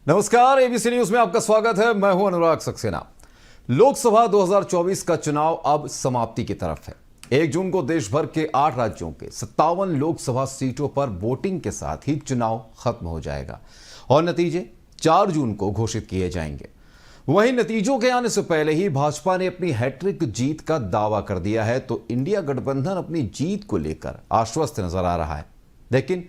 नमस्कार, ABC news में आपका स्वागत है। मैं हूं अनुराग सक्सेना। लोकसभा 2024 का चुनाव अब समाप्ति की तरफ है। 1 जून को देश भर के 8 राज्यों के 57 लोकसभा सीटों पर वोटिंग के साथ ही चुनाव खत्म हो जाएगा और नतीजे 4 जून को घोषित किए जाएंगे। वहीं नतीजों के आने से पहले ही भाजपा ने अपनी हैट्रिक जीत का दावा कर दिया है, तो इंडिया गठबंधन अपनी जीत को लेकर आश्वस्त नजर आ रहा है। लेकिन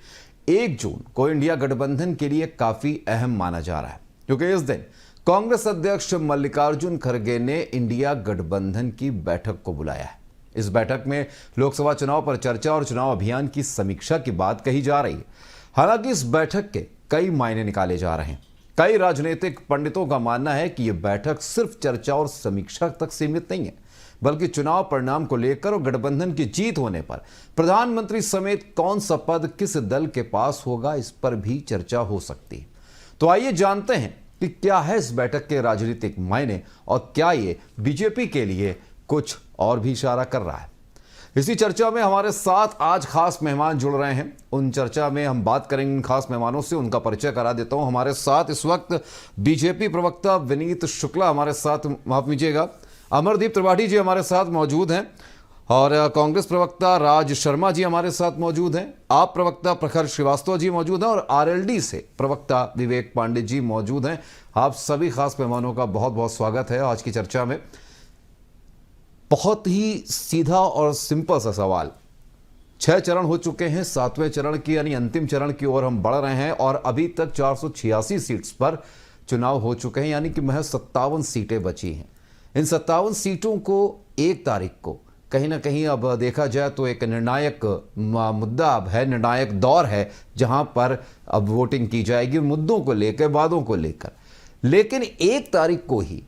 1 जून को इंडिया गठबंधन के लिए काफी अहम माना जा रहा है, क्योंकि इस दिन कांग्रेस अध्यक्ष मल्लिकार्जुन खड़गे ने इंडिया गठबंधन की बैठक को बुलाया है। इस बैठक में लोकसभा चुनाव पर चर्चा और चुनाव अभियान की समीक्षा की बात कही जा रही है। हालांकि इस बैठक के कई मायने निकाले जा रहे हैं। कई राजनीतिक पंडितों का मानना है कि यह बैठक सिर्फ चर्चा और समीक्षा तक सीमित नहीं है, बल्कि चुनाव परिणाम को लेकर और गठबंधन की जीत होने पर प्रधानमंत्री समेत कौन सा पद किस दल के पास होगा, इस पर भी चर्चा हो सकती है। तो आइए जानते हैं कि क्या है इस बैठक के राजनीतिक मायने और क्या ये बीजेपी के लिए कुछ और भी इशारा कर रहा है। इसी चर्चा में हमारे साथ आज खास मेहमान जुड़ रहे हैं। उन चर्चा में हम बात करेंगे उन खास मेहमानों से। उनका परिचय करा देता हूं। हमारे साथ इस वक्त बीजेपी प्रवक्ता विनीत शुक्ला हमारे साथ, माफ कीजिएगा, अमरदीप त्रिपाठी जी हमारे साथ मौजूद हैं, और कांग्रेस प्रवक्ता राज शर्मा जी हमारे साथ मौजूद हैं। आप प्रवक्ता प्रखर श्रीवास्तव जी मौजूद हैं और आरएलडी से प्रवक्ता विवेक पांडे जी मौजूद हैं। आप सभी खास मेहमानों का बहुत बहुत स्वागत है आज की चर्चा में। बहुत ही सीधा और सिंपल सा सवाल। 6 चरण हो चुके हैं, 7वें चरण की यानी अंतिम चरण की ओर हम बढ़ रहे हैं और अभी तक 486 सीट्स पर चुनाव हो चुके हैं, यानी कि महज 57 सीटें बची हैं। इन 57 सीटों को 1 तारीख को कहीं ना कहीं अब देखा जाए तो एक निर्णायक मुद्दा अब है, निर्णायक दौर है, जहां पर अब वोटिंग की जाएगी मुद्दों को लेकर, वादों को लेकर। लेकिन 1 तारीख को ही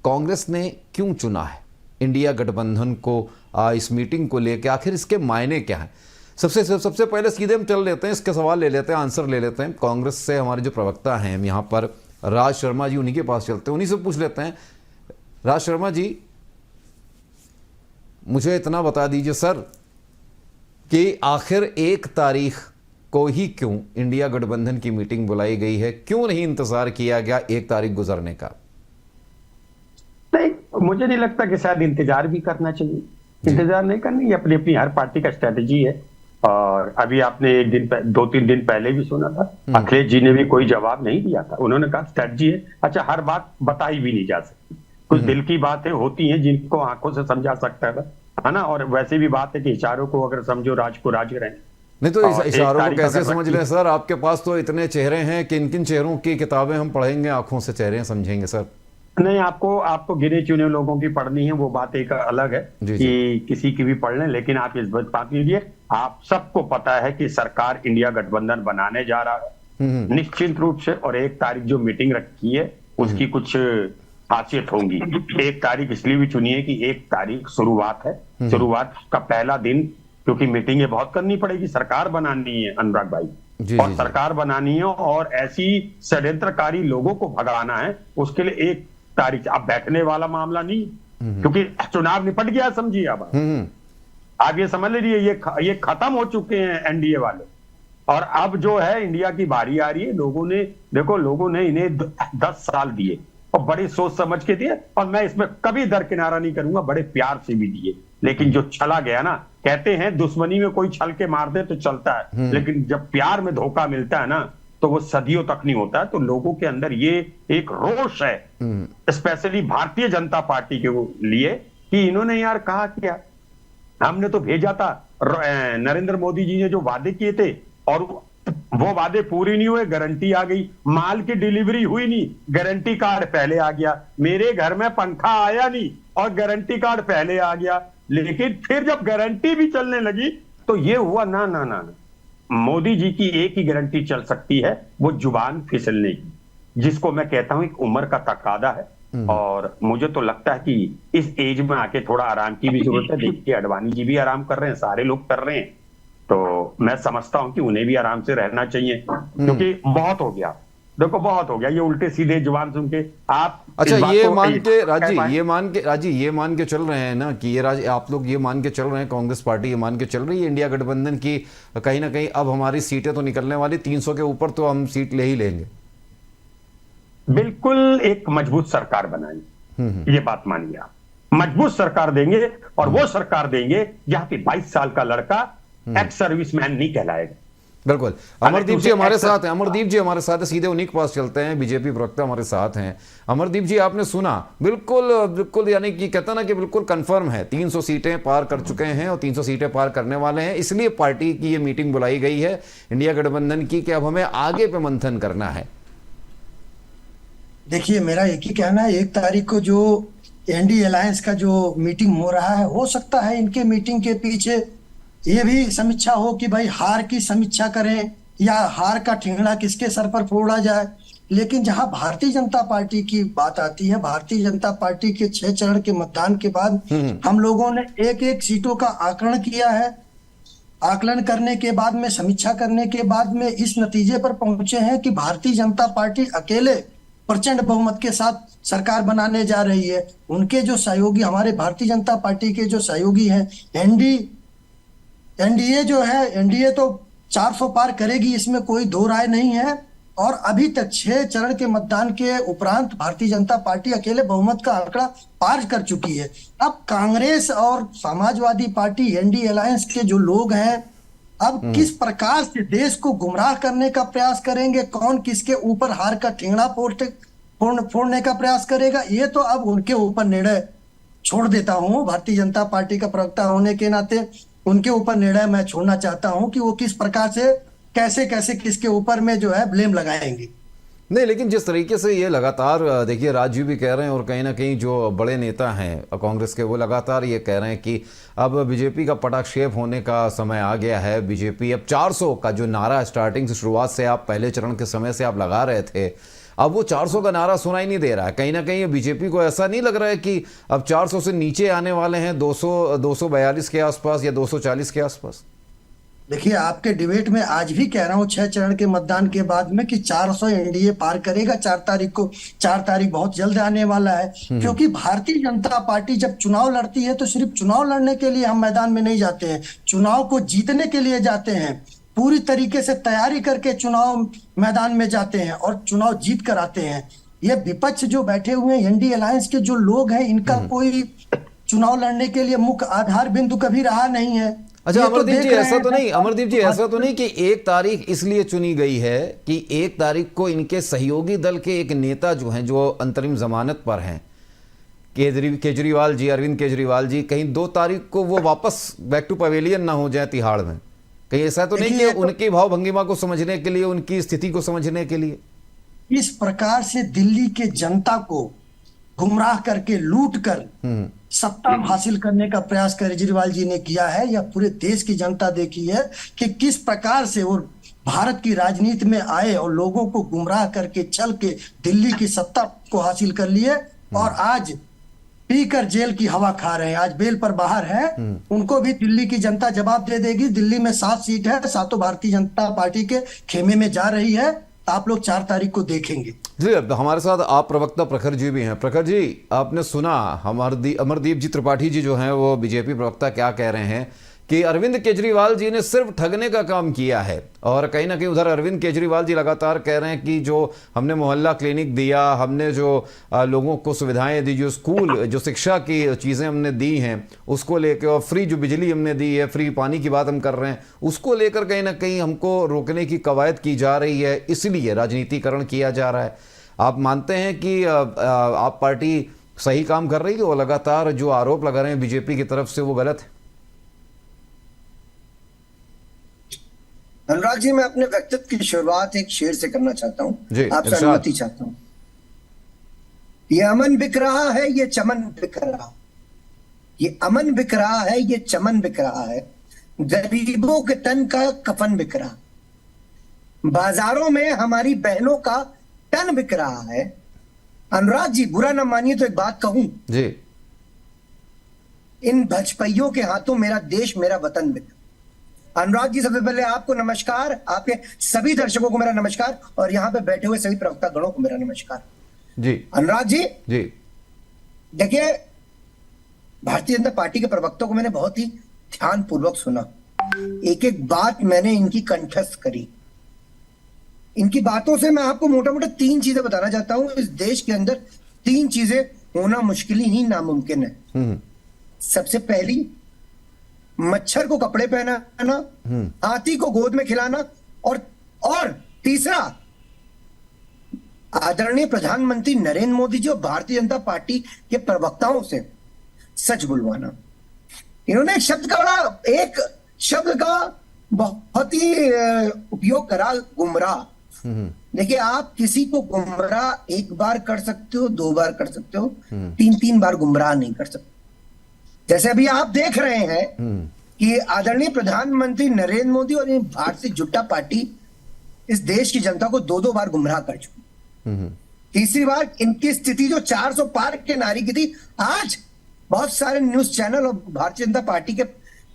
कांग्रेस ने क्यों चुना है इंडिया गठबंधन को इस मीटिंग को लेकर? आखिर इसके मायने क्या हैं? सबसे पहले सीधे हम चल लेते हैं, इसके सवाल ले लेते हैं, आंसर ले लेते हैं। कांग्रेस से हमारे जो प्रवक्ता हैं यहाँ पर राज शर्मा जी, उन्हीं के पास चलते हैं, उन्हीं से पूछ लेते हैं। राज शर्मा जी, मुझे इतना बता दीजिए सर कि आखिर 1 तारीख को ही क्यों इंडिया गठबंधन की मीटिंग बुलाई गई है? क्यों नहीं इंतजार किया गया 1 तारीख गुजरने का? नहीं, मुझे नहीं लगता कि शायद इंतजार भी करना चाहिए। इंतजार नहीं करना, ये अपनी अपनी हर पार्टी का स्ट्रेटेजी है। और अभी आपने 2-3 दिन पहले भी सुना था, अखिलेश जी ने भी कोई जवाब नहीं दिया था। उन्होंने कहा स्ट्रेटेजी है। अच्छा, हर बात बताई भी नहीं जा सकती, कुछ दिल की बातें होती हैं जिनको आंखों से समझा सकता है ना। और वैसे भी बात है कि इशारों को अगर समझो, राज को राज रहें। नहीं तो इशारों को कैसे समझ लें सर? आपके पास तो इतने चेहरे हैं, किन किन चेहरों की किताबें हम पढ़ेंगे, आंखों से चेहरे समझेंगे सर? नहीं, आपको गिने चुने लोगों की पढ़नी है, वो बात एक अलग है कि किसी की भी पढ़ लें। लेकिन आप इस बात लीजिए, आप सबको पता है कि सरकार इंडिया गठबंधन बनाने जा रहा है निश्चित रूप से। और 1 तारीख जो मीटिंग रखी है उसकी कुछ खासियत होंगी। 1 तारीख इसलिए भी चुनी है कि 1 तारीख शुरुआत है, शुरुआत का पहला दिन, क्योंकि मीटिंगें बहुत करनी पड़ेगी। सरकार बनानी है अनुराग भाई, और सरकार बनानी है और ऐसी षड्यंत्रकारी लोगों को भगाना है। उसके लिए 1 तारीख अब बैठने वाला मामला नहीं, क्योंकि चुनाव निपट गया, समझिए। अब आप ये समझ लीजिए, ये खत्म हो चुके हैं एनडीए वाले, और अब जो है इंडिया की बारी आ रही है। लोगों ने इन्हें 10 साल दिए और बड़ी सोच समझ के दिए, और मैं इसमें कभी दरकिनारा नहीं करूंगा, बड़े प्यार से भी दिए। लेकिन जो छला गया ना, कहते हैं दुश्मनी में कोई छल के मार दे तो चलता है, लेकिन जब प्यार में धोखा मिलता है ना, तो वो सदियों तक नहीं होता है। तो लोगों के अंदर ये एक रोष है, स्पेशली भारतीय जनता पार्टी के लिए, कि इन्होंने यार कहा क्या, हमने तो भेजा था, नरेंद्र मोदी जी ने जो वादे किए थे और वो वादे पूरी नहीं हुए, गारंटी आ गई, माल की डिलीवरी हुई नहीं, गारंटी कार्ड पहले आ गया, मेरे घर में पंखा आया नहीं और गारंटी कार्ड पहले आ गया। लेकिन फिर जब गारंटी भी चलने लगी तो ये हुआ ना ना ना ना। मोदी जी की एक ही गारंटी चल सकती है, वो जुबान फिसलने की, जिसको मैं कहता हूं एक उम्र का तकादा है। और मुझे तो लगता है कि इस एज में आके थोड़ा आराम की भी जरूरत है। देखिए, अडवाणी जी भी आराम कर रहे हैं, सारे लोग कर रहे हैं, तो मैं समझता हूं कि उन्हें भी आराम से रहना चाहिए, क्योंकि बहुत हो गया। देखो, बहुत हो गया ये उल्टे सीधे जुबान सुन के। आप अच्छा, ये मान के राजी ये मान के चल रहे हैं ना कि आप लोग ये मान के चल रहे हैं, कांग्रेस पार्टी ये मान के चल रही है इंडिया गठबंधन की कहीं ना कहीं अब हमारी सीटें तो निकलने वाली 300 के ऊपर, तो हम सीट ले ही लेंगे। बिल्कुल एक मजबूत सरकार बनाएंगे, ये बात मानिए आप। मजबूत सरकार देंगे, और वो सरकार देंगे जहां पे 22 साल का लड़का एक्स सर्विसमैन नहीं कहलाएगा। बिल्कुल। अमरदीप जी हमारे साथ हैं, अमरदीप जी हमारे साथ हैं, सीधे उन्हीं के पास चलते हैं, बीजेपी प्रवक्ता हमारे साथ हैं। अमरदीप जी, आपने सुना, बिल्कुल बिल्कुल, यानी कि कहता ना कि बिल्कुल कंफर्म है, 300 सीटें पार कर चुके हैं और 300 सीटें पार करने वाले हैं। इसलिए पार्टी की ये मीटिंग बुलाई गई है इंडिया गठबंधन की, कि अब हमें आगे पे मंथन करना है। देखिए, मेरा एक ही कहना है, 1 तारीख को जो एनडीए अलायंस का जो मीटिंग हो रहा है, हो सकता है इनके मीटिंग के पीछे ये भी समीक्षा हो कि भाई हार की समीक्षा करें या हार का ठिंगना किसके सर पर फोड़ा जाए। लेकिन जहां भारतीय जनता पार्टी की बात आती है, भारतीय जनता पार्टी के 6 चरण के मतदान के बाद हम लोगों ने एक एक सीटों का आकलन किया है। आकलन करने के बाद में, समीक्षा करने के बाद में इस नतीजे पर पहुंचे हैं कि भारतीय जनता पार्टी अकेले प्रचंड बहुमत के साथ सरकार बनाने जा रही है। उनके जो सहयोगी, हमारे भारतीय जनता पार्टी के जो सहयोगी हैं, एनडीए जो है, एनडीए तो 400 पार करेगी, इसमें कोई दो राय नहीं है। और अभी तक 6 चरण के मतदान के उपरांत भारतीय जनता पार्टी अकेले बहुमत का आंकड़ा पार कर चुकी है। अब कांग्रेस और समाजवादी पार्टी, एनडीए अलायंस के जो लोग हैं, अब किस प्रकार से देश को गुमराह करने का प्रयास करेंगे, कौन किसके ऊपर हार का ठिंगना फोड़ने का प्रयास करेगा, ये तो अब उनके ऊपर निर्णय छोड़ देता हूं। भारतीय जनता पार्टी का प्रवक्ता होने के नाते उनके ऊपर निर्णय मैं छोड़ना चाहता हूं कि वो किस प्रकार से, कैसे कैसे किसके ऊपर में जो है ब्लेम लगाएंगे। नहीं, लेकिन जिस तरीके से ये लगातार, देखिए राजू भी कह रहे हैं और कहीं ना कहीं जो बड़े नेता हैं कांग्रेस के, वो लगातार ये कह रहे हैं कि अब बीजेपी का पटाक्षेप होने का समय आ गया है। बीजेपी अब 400 का जो नारा स्टार्टिंग से, शुरुआत से, आप पहले चरण के समय से आप लगा रहे थे, अब वो 400 का नारा सुनाई नहीं दे रहा है। कहीं ना कहीं बीजेपी को ऐसा नहीं लग रहा है कि अब 400 से नीचे आने वाले हैं, 242 के आसपास या 240 के आसपास? देखिए, आपके डिबेट में आज भी कह रहा हूं, 6 चरण के मतदान के बाद में, कि 400 एनडीए पार करेगा 4 तारीख को। 4 तारीख बहुत जल्द आने वाला है, क्योंकि भारतीय जनता पार्टी जब चुनाव लड़ती है तो सिर्फ चुनाव लड़ने के लिए हम मैदान में नहीं जाते हैं, चुनाव को जीतने के लिए जाते हैं। पूरी तरीके से तैयारी करके चुनाव मैदान में जाते हैं और चुनाव जीत कर आते हैं। ये विपक्ष जो बैठे हुए हैं, एनडीए अलायंस के जो लोग हैं, इनका कोई चुनाव लड़ने के लिए मुख्य आधार बिंदु कभी रहा नहीं है। अच्छा अमरदीप जी, ऐसा तो नहीं, अमरदीप जी ऐसा तो नहीं कि 1 तारीख इसलिए चुनी गई है कि 1 तारीख को इनके सहयोगी दल के एक नेता जो हैं, जो अंतरिम जमानत पर हैं, केजरीवाल जी, अरविंद केजरीवाल जी, कहीं 2 तारीख को वो वापस बैक टू पवेलियन ना हो जाए तिहाड़ में? कहीं ऐसा तो नहीं कि उनकी भाव भंगिमा को समझने के लिए, उनकी स्थिति को समझने के लिए इस प्रकार से दिल्ली के जनता को गुमराह करके, लूट कर सत्ता हासिल करने का प्रयास केजरीवाल जी ने किया है? या पूरे देश की जनता देखी है कि किस प्रकार से वो भारत की राजनीति में आए और लोगों को गुमराह करके, छल के दिल्ली की सत्ता को हासिल कर लिए, और आज पीकर जेल की हवा खा रहे हैं, आज बेल पर बाहर है। उनको भी दिल्ली की जनता जवाब दे देगी। दिल्ली में 7 सीट है, 7 भारतीय जनता पार्टी के खेमे में जा रही है। आप लोग 4 तारीख को देखेंगे। जी, अब हमारे साथ आप प्रवक्ता प्रखर जी भी हैं। प्रखर जी, आपने सुना अमरदीप जी त्रिपाठी जी जो हैं, वो बीजेपी प्रवक्ता क्या कह रहे हैं कि अरविंद केजरीवाल जी ने सिर्फ ठगने का काम किया है। और कहीं ना कहीं उधर अरविंद केजरीवाल जी लगातार कह रहे हैं कि जो हमने मोहल्ला क्लिनिक दिया, हमने जो लोगों को सुविधाएं दी, जो स्कूल, जो शिक्षा की चीज़ें हमने दी हैं, उसको लेकर, और फ्री जो बिजली हमने दी है, फ्री पानी की बात हम कर रहे हैं, उसको लेकर कहीं ना कहीं हमको रोकने की कवायद की जा रही है, इसलिए राजनीतिकरण किया जा रहा है। आप मानते हैं कि आप पार्टी सही काम कर रही है और लगातार जो आरोप लगा रहे हैं बीजेपी की तरफ से वो गलत है? अनुराग जी, मैं अपने व्यक्तित्व की शुरुआत एक शेर से करना चाहता हूँ, आपसे अनुमति चाहता हूँ। ये अमन बिक रहा है, ये चमन बिक रहा, ये अमन बिक रहा है, ये चमन बिक रहा है, गरीबों के तन का कफन बिक रहा, बाजारों में हमारी बहनों का तन बिक रहा है। अनुराग जी, बुरा न मानिए तो एक बात कहूं जी, इन भजपइयों के हाथों मेरा देश, मेरा वतन बिका। अनुराग जी, सबसे पहले आपको नमस्कार, आपके सभी दर्शकों को मेरा नमस्कार, और यहाँ पे बैठे हुए सभी प्रवक्ता गणों को मेरा नमस्कार जी। अनुराग जी, जी देखिए, भारतीय जनता पार्टी के प्रवक्ताओं को मैंने बहुत ही ध्यान पूर्वक सुना, एक एक बात मैंने इनकी कंठस्थ करी। इनकी बातों से मैं आपको मोटा मोटा 3 चीजें बताना चाहता हूं। इस देश के अंदर 3 चीजें होना मुश्किल ही नामुमकिन है। सबसे पहली, मच्छर को कपड़े पहनाना, हाथी को गोद में खिलाना, और तीसरा, आदरणीय प्रधानमंत्री नरेंद्र मोदी जी और भारतीय जनता पार्टी के प्रवक्ताओं से सच बुलवाना। इन्होंने एक शब्द का बहुत ही उपयोग करा, गुमराह। देखिए, आप किसी को गुमराह 1 बार कर सकते हो, 2 बार कर सकते हो, 3 बार गुमराह नहीं कर सकते। जैसे अभी आप देख रहे हैं कि आदरणीय प्रधानमंत्री नरेंद्र मोदी और भारतीय जनता पार्टी इस देश की जनता को 2-2 बार गुमराह कर चुकी। तीसरी बार इनकी स्थिति जो 400 पार के नारे की थी, आज बहुत सारे न्यूज चैनल और भारतीय जनता पार्टी के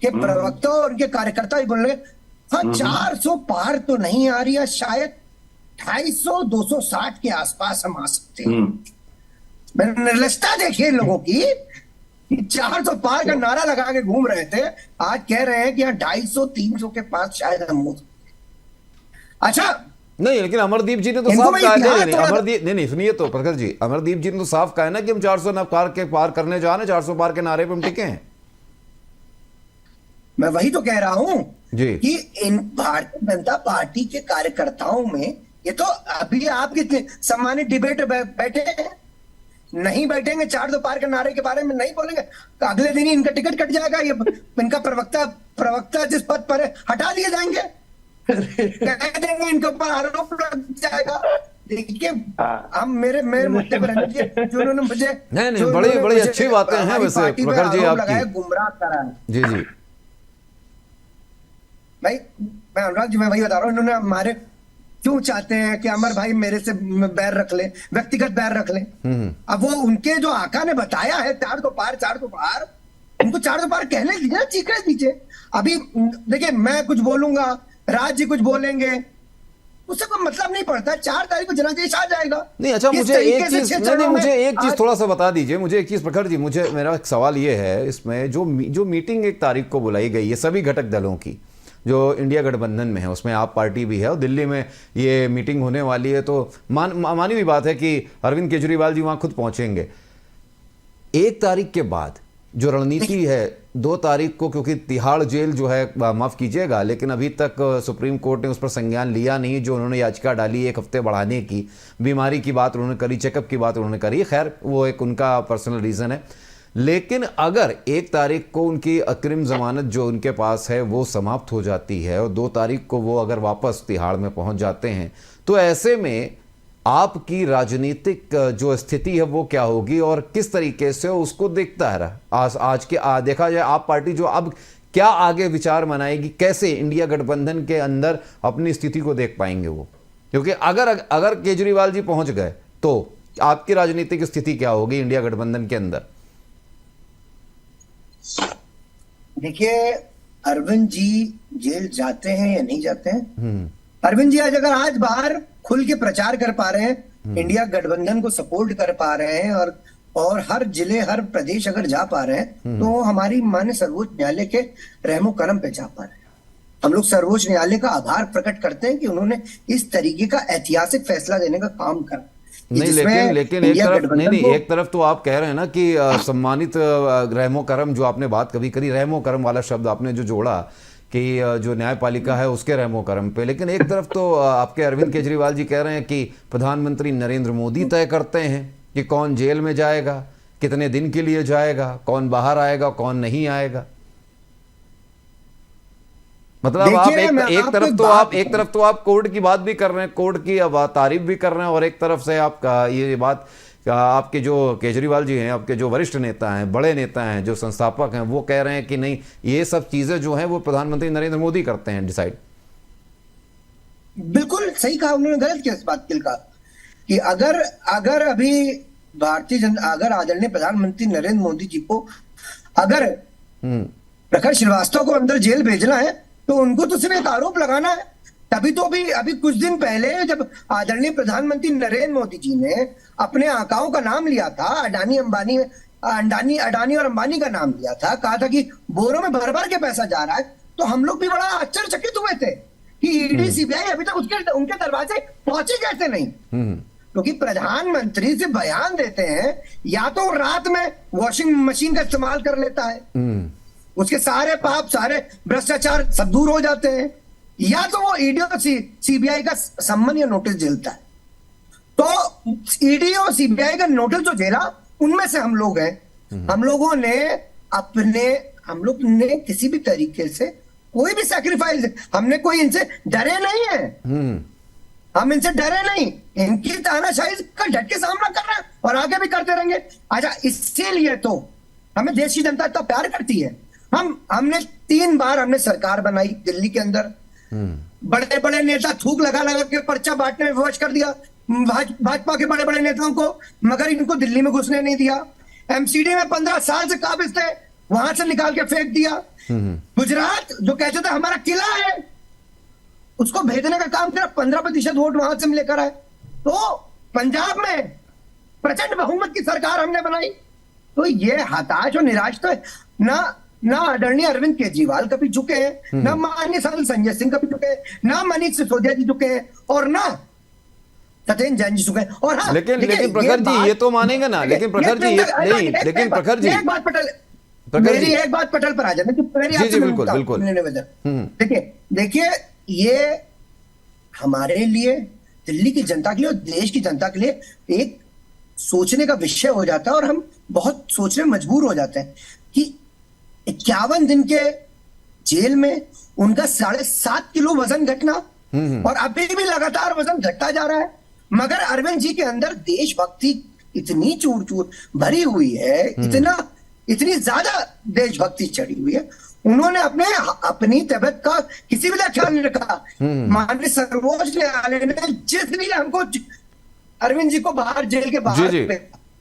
प्रवक्ता और उनके कार्यकर्ता भी बोल रहे, हाँ 400 पार तो नहीं आ रही है, शायद 250-260 के आसपास हम आ सकते हैं। मैंने निर्लजता देखी इन लोगों की, 400 पार का नारा लगा के घूम रहे थे, आज कह रहे हैं कि यहाँ 250-300 के पास शायद हम हो। अच्छा नहीं, लेकिन अमरदीप जी ने तो साफ कहा है, अमरदीप नहीं सुनिए तो प्रखर जी, अमरदीप जी ने तो साफ कहा है ना कि हम 400 पार करने जा रहे हैं, 400 पार के नारे पे हम टिके हैं। मैं वही तो कह रहा हूं जी कि इन भारतीय जनता पार्टी के कार्यकर्ताओं में ये तो अभी आप कितने सम्मानित डिबेट बैठे हैं, नहीं बैठेंगे 400 पार के नारे के बारे में नहीं बोलेंगे, तो अगले दिन ही इनका टिकट कट जाएगा, ये इनका प्रवक्ता जिस पद पर है हटा दिए जाएंगे, कह देंगे इनके ऊपर आरोप लग जाएगा। देखिए, हम मेरे मुद्दे पर जो उन्होंने मुझे नहीं बड़ी अच्छी बातें हैं वैसे प्रखर जी आपकी, गुमराह करा है। जी भाई, मैं अनुराग जी, मैं वही बता रहा हूँ, इन्होंने हमारे क्यों चाहते हैं कि अमर भाई मेरे से बैर रख ले, व्यक्तिगत बैर रख ले। अब वो उनके जो आका ने बताया है 400 पार, उनको 400 पार कहने दीजिए, चीखने दीजिए। अभी देखिए, मैं कुछ बोलूंगा, राज जी कुछ बोलेंगे, उससे कोई मतलब नहीं पड़ता। 4 तारीख को जनादेश आ जाएगा। नहीं, अच्छा मुझे एक चीज थोड़ा सा बता दीजिए, मुझे एक चीज प्रखर जी, मेरा एक सवाल ये है, इसमें जो मीटिंग 1 तारीख को बुलाई गई है सभी घटक दलों की जो इंडिया गठबंधन में है, उसमें आप पार्टी भी है और दिल्ली में ये मीटिंग होने वाली है, तो मानी हुई बात है कि अरविंद केजरीवाल जी वहां खुद पहुंचेंगे। 1 तारीख के बाद जो रणनीति है, 2 तारीख को, क्योंकि तिहाड़ जेल जो है, माफ कीजिएगा लेकिन अभी तक सुप्रीम कोर्ट ने उस पर संज्ञान लिया नहीं, जो उन्होंने याचिका डाली 1 हफ्ते बढ़ाने की, बीमारी की बात उन्होंने करी, चेकअप की बात उन्होंने करी, खैर वो एक उनका पर्सनल रीज़न है। लेकिन अगर 1 तारीख को उनकी अग्रिम जमानत जो उनके पास है वो समाप्त हो जाती है और 2 तारीख को वो अगर वापस तिहाड़ में पहुंच जाते हैं, तो ऐसे में आपकी राजनीतिक जो स्थिति है वो क्या होगी और किस तरीके से उसको देखता है आज के देखा जाए आप पार्टी जो अब क्या आगे विचार बनाएगी, कैसे इंडिया गठबंधन के अंदर अपनी स्थिति को देख पाएंगे वो? क्योंकि अगर केजरीवाल जी पहुंच गए तो आपकी राजनीतिक स्थिति क्या होगी इंडिया गठबंधन के अंदर? देखिए, अरविंद जी जेल जाते हैं या नहीं जाते हैं, अरविंद जी आज बाहर खुल के प्रचार कर पा रहे हैं, इंडिया गठबंधन को सपोर्ट कर पा रहे हैं और हर जिले हर प्रदेश अगर जा पा रहे हैं, तो हमारी माननीय सर्वोच्च न्यायालय के रहमो करम पे जा पा रहे हैं। हम लोग सर्वोच्च न्यायालय का आभार प्रकट करते हैं कि उन्होंने इस तरीके का ऐतिहासिक फैसला देने का काम करा। नहीं, लेकिन एक तरफ तो आप कह रहे हैं ना कि सम्मानित रहमो करम, जो आपने बात कभी करी, रहमो करम वाला शब्द आपने जो जोड़ा कि जो न्यायपालिका है उसके रहमो करम पे, लेकिन एक तरफ तो आपके अरविंद केजरीवाल जी कह रहे हैं कि प्रधानमंत्री नरेंद्र मोदी तय करते हैं कि कौन जेल में जाएगा, कितने दिन के लिए जाएगा, कौन बाहर आएगा, कौन नहीं आएगा। मतलब आप एक तरफ तो आप कोर्ट की बात भी कर रहे हैं, कोर्ट की तारीफ भी कर रहे हैं, और एक तरफ से आपका ये बात आपके जो केजरीवाल जी हैं, आपके जो वरिष्ठ नेता हैं, बड़े नेता हैं, जो संस्थापक हैं, वो कह रहे हैं कि नहीं, ये सब चीजें जो हैं वो प्रधानमंत्री नरेंद्र मोदी करते हैं डिसाइड। बिल्कुल सही कहा उन्होंने, गलत किया इस बात के कहा कि अगर अभी अगर आदरणीय प्रधानमंत्री नरेंद्र मोदी जी को अगर प्रखर श्रीवास्तव को अंदर जेल भेजना है तो उनको तो सिर्फ एक आरोप लगाना है। तभी तो अभी कुछ दिन पहले जब आदरणीय प्रधानमंत्री नरेंद्र मोदी जी ने अपने आकाओं का नाम लिया था, अडानी और अंबानी का नाम लिया था, कहा था कि बोरों में भर भर के पैसा जा रहा है, तो हम लोग भी बड़ा आश्चर्यचकित हुए थे कि ईडी सीबीआई अभी तक उसके उनके दरवाजे पहुंचे कैसे नहीं। क्योंकि प्रधानमंत्री से बयान देते हैं, या तो रात में वॉशिंग मशीन का इस्तेमाल कर लेता है, उसके सारे पाप सारे भ्रष्टाचार सब दूर हो जाते हैं, या तो वो ईडी और सीबीआई का सम्मन या नोटिस झेलता है। तो ईडी और सीबीआई का नोटिस जो झेला उनमें से हम लोग हैं। हम लोग ने किसी भी तरीके से कोई भी सैक्रिफाइस, हमने कोई इनसे डरे नहीं है, हम इनसे डरे नहीं, इनकी तानाशाही का डट के सामना कर रहे हैं और आगे भी करते रहेंगे। अच्छा, इसीलिए तो हमें देश की जनता इतना प्यार करती है। हमने 3 बार हमने सरकार बनाई दिल्ली के अंदर, बड़े बड़े नेता थूक लगा लगा के पर्चा बांटने में विवश कर दिया भाजपा के बड़े बड़े नेताओं को, मगर इनको दिल्ली में घुसने नहीं दिया। एमसीडी में 15 साल से काबिज थे, वहां से निकाल के फेंक दिया। गुजरात जो कहते थे हमारा किला है, उसको भेजने का काम किया, 15% वोट वहां से लेकर आए। तो पंजाब में प्रचंड बहुमत की सरकार हमने बनाई। तो ये हताश और निराश तो है ना आदरणीय अरविंद केजरीवाल कभी झुके हैं, ना माननीय सांसद संजय सिंह कभी झुके हैं, ना मनीष सिसोदिया जी झुके हैं, और ना सत्येंद्र जैन जी झुके हैं। और हाँ, लेकिन प्रखर जी ये तो मानेंगे ना, लेकिन प्रखर जी नहीं, लेकिन प्रखर जी एक बात मेरी एक बात पटल पर आ जाए, जी बिल्कुल बिल्कुल। देखिए ये हमारे लिए, दिल्ली की जनता के लिए और देश की जनता के लिए एक सोचने का विषय हो जाता है, और हम बहुत सोचने में मजबूर हो जाते हैं कि 51 दिन के जेल में उनका 7.5 किलो वजन घटना, और अभी भी लगातार वजन घटता जा रहा है। मगर अरविंद जी के अंदर देशभक्ति इतनी चूर चूर भरी हुई है, इतनी ज्यादा देशभक्ति चढ़ी हुई है, उन्होंने अपनी तबियत का किसी भी ख्याल नहीं रखा। माननीय सर्वोच्च न्यायालय ने जिस लिए हमको अरविंद जी को बाहर, जेल के बाहर,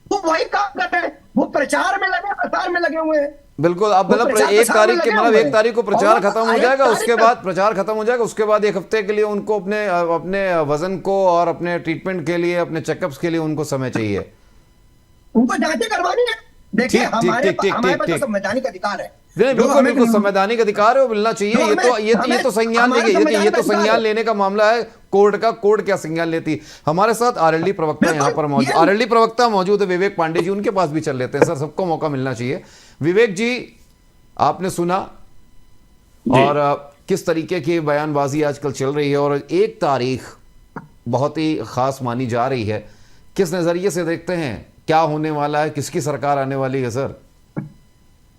वो वही काम कर रहे हैं, वो प्रचार में लगे, प्रसार में लगे हुए हैं। बिल्कुल, अब मतलब 1 तारीख को प्रचार खत्म हो जाएगा, उसके बाद प्रचार खत्म हो जाएगा, उसके बाद 1 हफ्ते के लिए उनको अपने वजन को और अपने ट्रीटमेंट के लिए, अपने चेकअप्स के लिए उनको समय चाहिए, उनको जांचें करवानी है। देखिए हमारे पास तो संवैधानिक अधिकार है, बिल्कुल संवैधानिक अधिकार है, वो मिलना चाहिए। ये तो संज्ञान देखिए, ये तो संज्ञान लेने का मामला है कोर्ट का, कोर्ट क्या संज्ञान लेती। हमारे साथ आरएलडी प्रवक्ता यहाँ पर मौजूद, आरएलडी प्रवक्ता मौजूद है विवेक पांडे जी, उनके पास भी चल लेते हैं। सर, सबको मौका मिलना चाहिए। विवेक जी, आपने सुना और किस तरीके की बयानबाजी आजकल चल रही है, और 1 तारीख बहुत ही खास मानी जा रही है, किस नजरिए से देखते हैं, क्या होने वाला है, किसकी सरकार आने वाली है? सर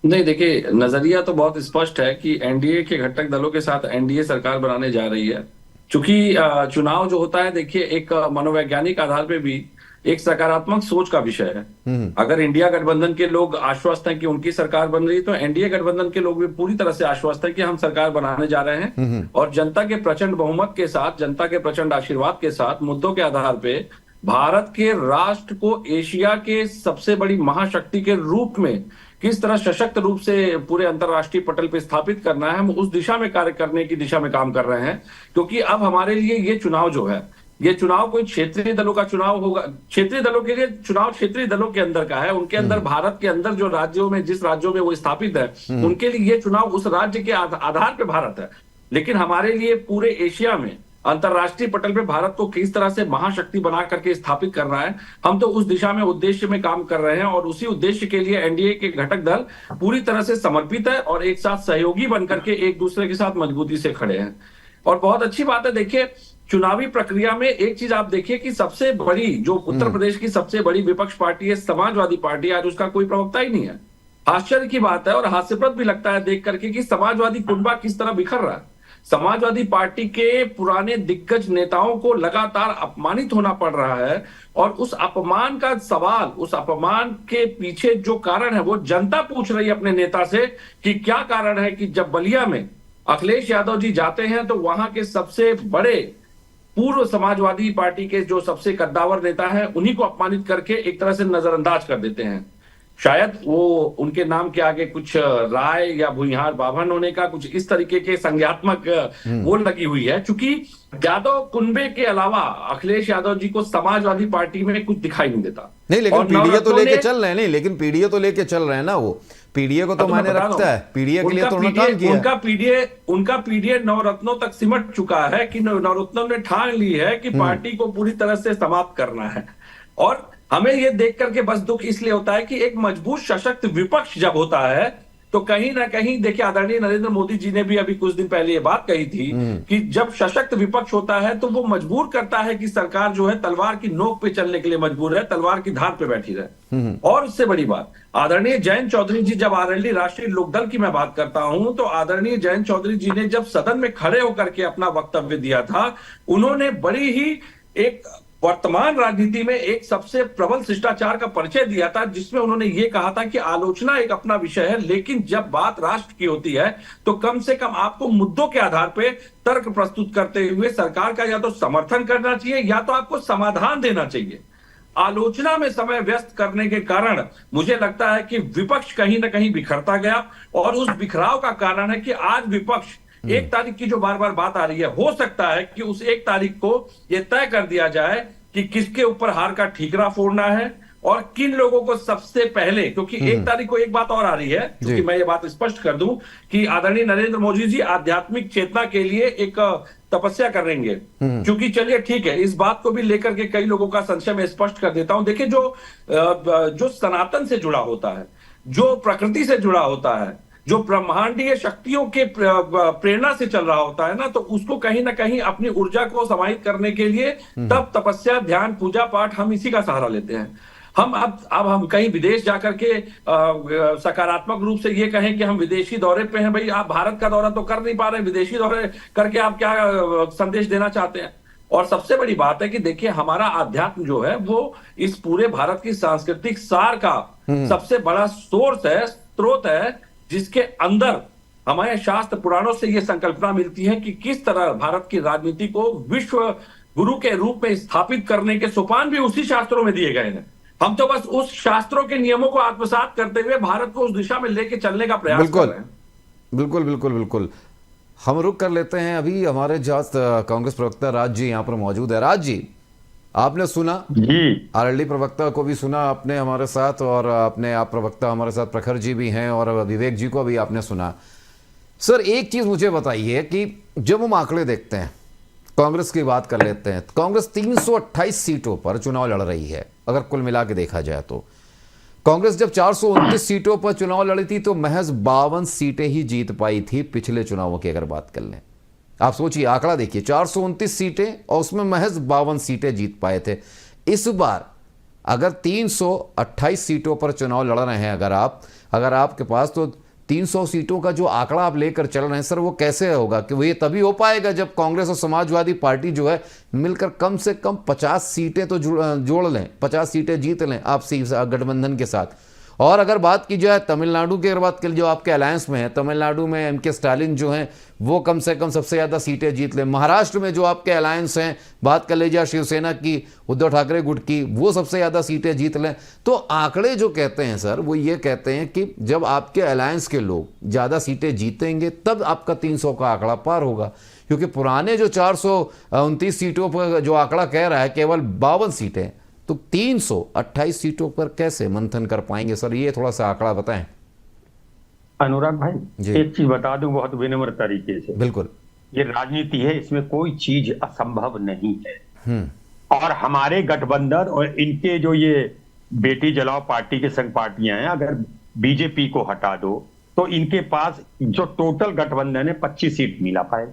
नहीं, देखिए नजरिया तो बहुत स्पष्ट है कि एनडीए के घटक दलों के साथ एनडीए सरकार बनाने जा रही है। चूंकि चुनाव जो होता है, देखिए एक मनोवैज्ञानिक आधार पे भी एक सकारात्मक सोच का विषय है। अगर इंडिया गठबंधन के लोग आश्वस्त हैं कि उनकी सरकार बन रही है, तो एनडीए गठबंधन के लोग भी पूरी तरह से आश्वस्त हैं कि हम सरकार बनाने जा रहे हैं, और जनता के प्रचंड बहुमत के साथ, जनता के प्रचंड आशीर्वाद के साथ, मुद्दों के आधार पे भारत के राष्ट्र को एशिया के सबसे बड़ी महाशक्ति के रूप में किस तरह सशक्त रूप से पूरे अंतरराष्ट्रीय पटल पे स्थापित करना है, हम उस दिशा में कार्य करने की दिशा में काम कर रहे हैं। क्योंकि अब हमारे लिए ये चुनाव जो है, ये चुनाव कोई क्षेत्रीय दलों का चुनाव होगा, क्षेत्रीय दलों के लिए चुनाव क्षेत्रीय दलों के अंदर का है, उनके अंदर भारत के अंदर जो राज्यों में, जिस राज्यों में वो स्थापित है, उनके लिए ये चुनाव उस राज्य के आधार पर भारत है। लेकिन हमारे लिए पूरे एशिया में अंतरराष्ट्रीय पटल पे भारत को किस तरह से महाशक्ति बना करके स्थापित करना है, हम तो उस दिशा में उद्देश्य में काम कर रहे हैं, और उसी उद्देश्य के लिए एनडीए के घटक दल पूरी तरह से समर्पित है और एक साथ सहयोगी बनकर के एक दूसरे के साथ मजबूती से खड़े हैं। और बहुत अच्छी बात है, देखिए चुनावी प्रक्रिया में एक चीज आप देखिए कि सबसे बड़ी जो उत्तर प्रदेश की सबसे बड़ी विपक्ष पार्टी है समाजवादी पार्टी, आज उसका कोई प्रवक्ता ही नहीं है। आश्चर्य की बात है और हास्यप्रद भी लगता है देख करके कि समाजवादी कुनबा किस तरह बिखर रहा है। समाजवादी पार्टी के पुराने दिग्गज नेताओं को लगातार अपमानित होना पड़ रहा है, और उस अपमान का सवाल, उस अपमान के पीछे जो कारण है वो जनता पूछ रही है अपने नेता से कि क्या कारण है कि जब बलिया में अखिलेश यादव जी जाते हैं तो वहां के सबसे बड़े पूर्व समाजवादी पार्टी के जो सबसे कद्दावर नेता हैं उन्हीं को अपमानित करके एक तरह से नजरअंदाज कर देते हैं। शायद वो उनके नाम के आगे कुछ राय या भुइहार बाभन होने का कुछ इस तरीके के संज्ञात्मक वो लगी हुई है, क्योंकि यादव कुनबे के अलावा अखिलेश यादव जी को समाजवादी पार्टी में कुछ दिखाई नहीं देता। नहीं, लेकिन पीडीए तो लेके चल रहे हैं, नहीं लेकिन पीडीए तो लेके चल रहे हैं ना, वो पीडीए को तो मायने रखता है, पीडीए के लिए तो उन्होंने काम किया। उनका पीडीए नवरत्नों तक सिमट चुका है कि नवरत्नों ने ठान ली है कि पार्टी को पूरी तरह से समाप्त करना है। और हमें ये देख करके बस दुख इसलिए होता है कि एक मजबूत सशक्त विपक्ष जब होता है तो कहीं ना कहीं देखिए, आदरणीय नरेंद्र मोदी जी ने भी अभी कुछ दिन पहले ये बात कही थी कि जब सशक्त विपक्ष होता है तो वो मजबूर करता है कि सरकार जो है तलवार की नोक पे चलने के लिए मजबूर है, तलवार की धार पे बैठी रहे। और उससे बड़ी बात, आदरणीय जयंत चौधरी जी, जब आरएलडी राष्ट्रीय लोकदल की मैं बात करता हूं, तो आदरणीय जयंत चौधरी जी ने जब सदन में खड़े होकर के अपना वक्तव्य दिया था, उन्होंने बड़ी ही एक वर्तमान राजनीति में एक सबसे प्रबल शिष्टाचार का परिचय दिया था, जिसमें उन्होंने ये कहा था कि आलोचना एक अपना विषय है, लेकिन जब बात राष्ट्र की होती है तो कम से कम आपको मुद्दों के आधार पे तर्क प्रस्तुत करते हुए सरकार का या तो समर्थन करना चाहिए या तो आपको समाधान देना चाहिए। आलोचना में समय व्यस्त करने के कारण मुझे लगता है कि विपक्ष कहीं ना कहीं बिखरता गया, और उस बिखराव का कारण है कि आज विपक्ष 1 तारीख की जो बार बार बात आ रही है, हो सकता है कि उस 1 तारीख को यह तय कर दिया जाए कि किसके ऊपर हार का ठीकरा फोड़ना है और किन लोगों को सबसे पहले, क्योंकि 1 तारीख को एक बात और आ रही है, क्योंकि मैं ये बात स्पष्ट कर दूं कि आदरणीय नरेंद्र मोदी जी आध्यात्मिक चेतना के लिए एक तपस्या करेंगे। क्योंकि चलिए ठीक है, इस बात को भी लेकर के कई लोगों का संशय मैं स्पष्ट कर देता हूं। देखिए, जो सनातन से जुड़ा होता है, जो प्रकृति से जुड़ा होता है, जो ब्रह्मांडीय शक्तियों के प्रेरणा से चल रहा होता है ना, तो उसको कहीं ना कहीं अपनी ऊर्जा को समाहित करने के लिए तब तपस्या, ध्यान, पूजा पाठ, हम इसी का सहारा लेते हैं। हम अब हम कहीं विदेश जाकर के सकारात्मक रूप से ये कहें कि हम विदेशी दौरे पे हैं, भाई आप भारत का दौरा तो कर नहीं पा रहे, विदेशी दौरे करके आप क्या संदेश देना चाहते हैं? और सबसे बड़ी बात है कि देखिए, हमारा आध्यात्म जो है वो इस पूरे भारत की सांस्कृतिक सार का सबसे बड़ा सोर्स है, स्रोत है, जिसके अंदर हमारे शास्त्र पुराणों से यह संकल्पना मिलती है कि किस तरह भारत की राजनीति को विश्व गुरु के रूप में स्थापित करने के सोपान भी उसी शास्त्रों में दिए गए हैं। हम तो बस उस शास्त्रों के नियमों को आत्मसात करते हुए भारत को उस दिशा में लेके चलने का प्रयास कर रहे हैं। बिल्कुल बिल्कुल बिल्कुल। हम रुक कर लेते हैं, अभी हमारे जहां कांग्रेस प्रवक्ता राज जी यहाँ पर मौजूद है। राज जी, आपने सुना जी, आरएलडी प्रवक्ता को भी सुना आपने हमारे साथ, और अपने आप प्रवक्ता हमारे साथ प्रखर जी भी हैं, और विवेक जी को भी आपने सुना। सर, एक चीज मुझे बताइए कि जब हम आंकड़े देखते हैं, कांग्रेस की बात कर लेते हैं, कांग्रेस 328 सीटों पर चुनाव लड़ रही है। अगर कुल मिला के देखा जाए तो कांग्रेस जब 429 सीटों पर चुनाव लड़ी थी तो महज 52 सीटें ही जीत पाई थी पिछले चुनावों की अगर बात कर लें। आप सोचिए, आंकड़ा देखिए, 429 सीटें और उसमें महज 52 सीटें जीत पाए थे। इस बार अगर 328 सीटों पर चुनाव लड़ रहे हैं अगर आपके पास, तो 300 सीटों का जो आंकड़ा आप लेकर चल रहे हैं सर, वो कैसे होगा? कि वो ये तभी हो पाएगा जब कांग्रेस और समाजवादी पार्टी जो है मिलकर कम से कम 50 सीटें तो जोड़ लें, 50 सीटें जीत लें आपसी गठबंधन के साथ। और अगर बात की जाए तमिलनाडु की, अगर बात की जो आपके अलायंस में है, तमिलनाडु में एमके स्टालिन जो हैं वो कम से कम सबसे ज़्यादा सीटें जीत लें। महाराष्ट्र में जो आपके अलायंस हैं, बात कर लीजिए शिवसेना की, उद्धव ठाकरे गुट की, वो सबसे ज़्यादा सीटें जीत लें। तो आंकड़े जो कहते हैं सर, वो ये कहते हैं कि जब आपके अलायंस के लोग ज़्यादा सीटें जीतेंगे तब आपका 300 का आंकड़ा पार होगा। क्योंकि पुराने जो 429 सीटों पर जो आंकड़ा कह रहा है केवल 52 सीटें, तो 328 सीटों पर कैसे मंथन कर पाएंगे सर? ये थोड़ा सा आंकड़ा बताएं। अनुराग भाई, एक चीज बता दूं बहुत विनम्र तरीके से। बिल्कुल, ये राजनीति है, इसमें कोई चीज असंभव नहीं है। और हमारे गठबंधन और इनके जो ये बेटी जलाओ पार्टी के संग पार्टियां हैं, अगर बीजेपी को हटा दो तो इनके पास जो टोटल गठबंधन है 25 सीट मिला पाए,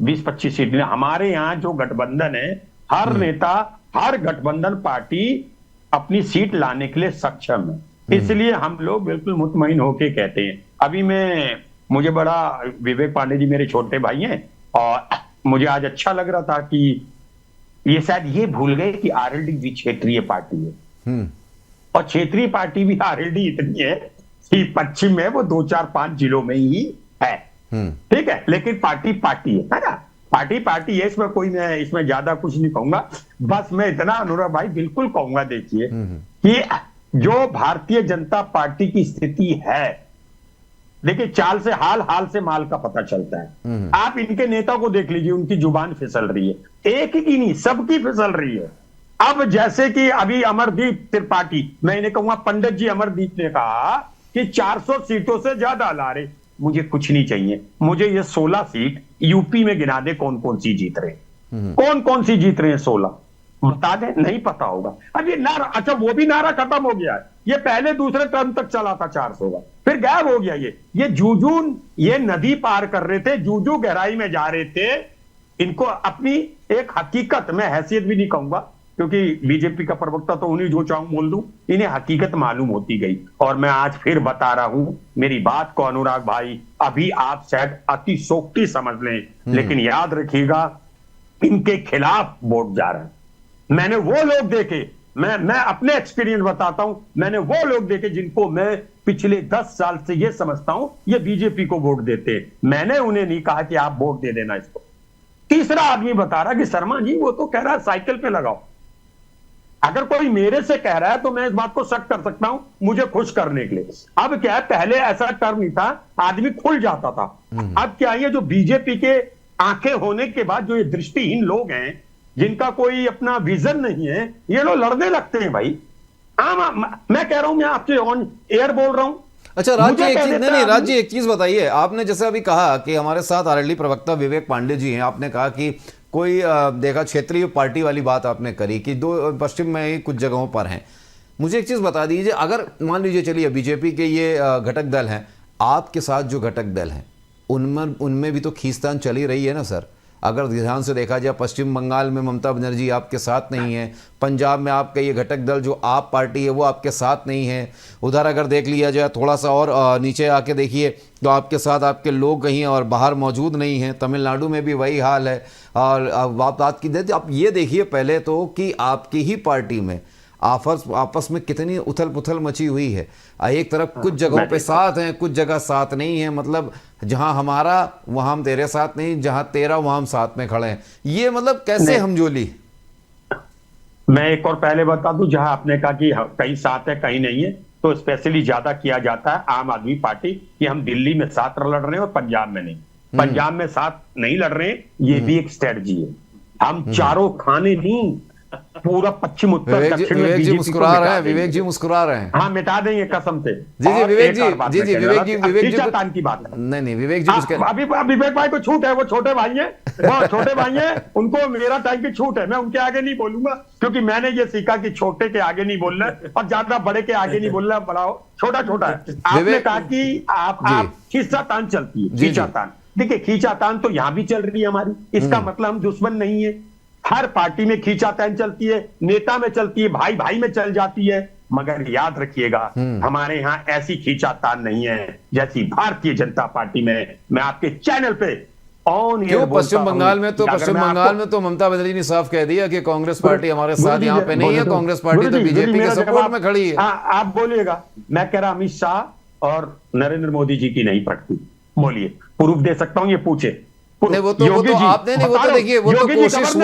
20-25 सीट मिला। हमारे यहाँ जो गठबंधन है, हर नेता, हर गठबंधन पार्टी अपनी सीट लाने के लिए सक्षम है। इसलिए हम लोग बिल्कुल मुतमईन होके कहते हैं। अभी मुझे बड़ा, विवेक पांडे जी मेरे छोटे भाई हैं, और मुझे आज अच्छा लग रहा था कि ये शायद ये भूल गए कि आरएलडी भी क्षेत्रीय पार्टी है। और क्षेत्रीय पार्टी भी आरएलडी इतनी है कि पश्चिम में वो 2-4-5 जिलों में ही है, ठीक है, लेकिन पार्टी है ना, पार्टी है। इसमें कोई, मैं इसमें ज्यादा कुछ नहीं कहूंगा। बस मैं इतना अनुराग भाई बिल्कुल कहूंगा, देखिए कि जो भारतीय जनता पार्टी की स्थिति है, देखिए चाल से हाल से माल का पता चलता है। आप इनके नेता को देख लीजिए, उनकी जुबान फिसल रही है, एक ही की नहीं सबकी फिसल रही है। अब जैसे कि अभी अमरदीप त्रिपाठी, मैं इन्हें कहूंगा पंडित जी अमरदीप ने कहा कि 400 सीटों से ज्यादा ला रहे। मुझे कुछ नहीं चाहिए, मुझे ये 16 सीट यूपी में गिना दे कौन कौन सी जीत रहे, कौन कौन सी जीत रहे हैं 16 बता दे, नहीं पता होगा। अब ये नारा, अच्छा वो भी नारा खत्म हो गया है, ये पहले दूसरे टर्म तक चला था 400 का, फिर गायब हो गया। ये जूजू, ये नदी पार कर रहे थे, जूजू गहराई में जा रहे थे। इनको अपनी एक हकीकत, मैं हैसियत भी नहीं कहूंगा क्योंकि बीजेपी का प्रवक्ता तो उन्हीं जो चाहूं बोल दूं, इन्हें हकीकत मालूम होती गई। और मैं आज फिर बता रहा हूं, मेरी बात को अनुराग भाई अभी आप शायद अतिशोक्ति समझ लें, लेकिन याद रखिएगा इनके खिलाफ वोट जा रहा है। मैंने वो लोग देखे, मैं अपने एक्सपीरियंस बताता हूं, मैंने वो लोग देखे जिनको मैं पिछले 10 साल से ये समझता हूं ये बीजेपी को वोट देते। मैंने उन्हें नहीं कहा कि आप वोट दे देना इसको। तीसरा आदमी बता रहा कि शर्मा जी वो तो कह रहा है साइकिल पे लगाओ। अगर कोई मेरे से कह रहा है तो मैं इस बात को शक कर सकता हूं, मुझे खुश करने के लिए। अब क्या है, पहले ऐसा टर्म नहीं था, आदमी खुल जाता था। अब क्या है, जो बीजेपी के आंखें होने के बाद जो ये दृष्टिहीन लोग हैं, जिनका कोई अपना विजन नहीं है, ये लोग लड़ने लगते हैं भाई। मैं कह रहा हूं, मैं आपसे ऑन एयर बोल रहा हूं। अच्छा राज्य, एक चीज नहीं, राज्य एक चीज बताइए, आपने जैसे अभी कहा कि हमारे साथ आरएलडी प्रवक्ता विवेक पांडे जी हैं, आपने कहा कि कोई देखा क्षेत्रीय पार्टी वाली बात आपने करी कि दो पश्चिम में ही कुछ जगहों पर हैं। मुझे एक चीज बता दीजिए, अगर मान लीजिए चलिए बीजेपी के ये घटक दल हैं, आपके साथ जो घटक दल हैं उनमें भी तो खींचतान चली रही है ना सर। अगर ध्यान से देखा जाए, पश्चिम बंगाल में ममता बनर्जी आपके साथ नहीं है, पंजाब में आपका ये घटक दल जो आप पार्टी है वो आपके साथ नहीं है। उधर अगर देख लिया जाए थोड़ा सा और नीचे आके देखिए तो आपके साथ आपके लोग कहीं और बाहर मौजूद नहीं हैं। तमिलनाडु में भी वही हाल है। और आप बात की, आप ये देखिए पहले तो कि आपकी ही पार्टी में आपस में कितनी उथल पुथल मची हुई है। एक तरफ कुछ जगहों पे साथ हैं, कुछ जगह साथ नहीं है। मतलब जहां हमारा वहां हम तेरे साथ नहीं, जहां तेरा वहां हम साथ में खड़े हैं। ये मतलब कैसे हमजोली? मैं एक और पहले बता दूं, जहां आपने कहा कि कहीं साथ है कहीं नहीं है, तो स्पेशली ज्यादा किया जाता है आम आदमी पार्टी कि हम दिल्ली में साथ लड़ रहे हैं और पंजाब में नहीं। पंजाब में साथ नहीं लड़ रहे हैं, ये भी एक स्ट्रेटजी है। हम चारों खाने नहीं, पूरा पश्चिम उत्तर दक्षिण में विवेक जी मुस्कुरा रहे हैं, विवेक जी मुस्कुरा रहे हैं। हाँ, मिटा देंगे कसम से। जी जी विवेक जी, जी जी विवेक जी, विवेक जी की बात है। नहीं विवेक जी, अभी विवेक भाई को छूट है, वो छोटे भाई हैं, वो छोटे भाई हैं, उनको मेरा टाइम की छूट है। मैं उनके आगे नहीं बोलूंगा क्योंकि मैंने ये सीखा कि छोटे के आगे नहीं बोलना और ज्यादा बड़े के आगे नहीं बोलना। बढ़ाओ, छोटा छोटा है। आपने कहा कि आप खींचातान चलती है, खींचातान। देखिए खींचातान तो यहाँ भी चल रही है हमारी, इसका मतलब हम दुश्मन नहीं है। हर पार्टी में खींचातान चलती है, नेता में चलती है, भाई भाई में चल जाती है। मगर याद रखिएगा हमारे यहाँ ऐसी खींचातान नहीं है जैसी भारतीय जनता पार्टी में। मैं आपके चैनल पे ऑन एयर पश्चिम बंगाल में तो ममता बनर्जी ने साफ कह दिया कि कांग्रेस पार्टी हमारे साथ यहाँ पे नहीं है, कांग्रेस पार्टी तो बीजेपी के सपोर्ट में खड़ी है। आप बोलिएगा, मैं कह रहा अमित शाह और नरेंद्र मोदी जी की नहीं पड़ती। बोलिए, प्रूफ दे सकता हूं, ये पूछे। नहीं वो तो आपने नहीं, वो तो देखिए वो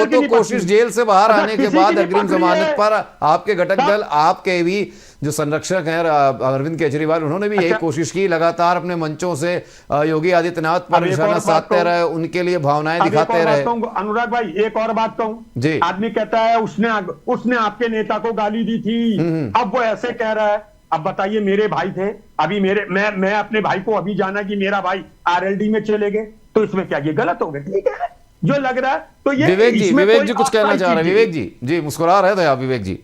तो कोशिश जेल से बाहर आने के बाद अग्रिम जमानत पर आपके घटक दल, आपके भी जो संरक्षक हैं अरविंद केजरीवाल, उन्होंने भी यही कोशिश की, लगातार अपने मंचों से योगी आदित्यनाथ पर निशाना साधते रहे, उनके लिए भावनाएं दिखाते रहे। अनुराग भाई एक और बात कहूं जी, आदमी कहता है उसने आपके नेता को गाली दी थी, अब वो ऐसे कह रहा है। अब बताइए, मेरे भाई थे, अभी मैं अपने भाई को अभी जाना कि मेरा भाई आरएलडी में चले गए, तो इसमें क्या ये गलत हो गया? ठीक है, जो लग रहा है तो ये विवेक जी कुछ कहना चाह रहे हैं। विवेक जी मुस्कुरा रहे थे आप, विवेक जी।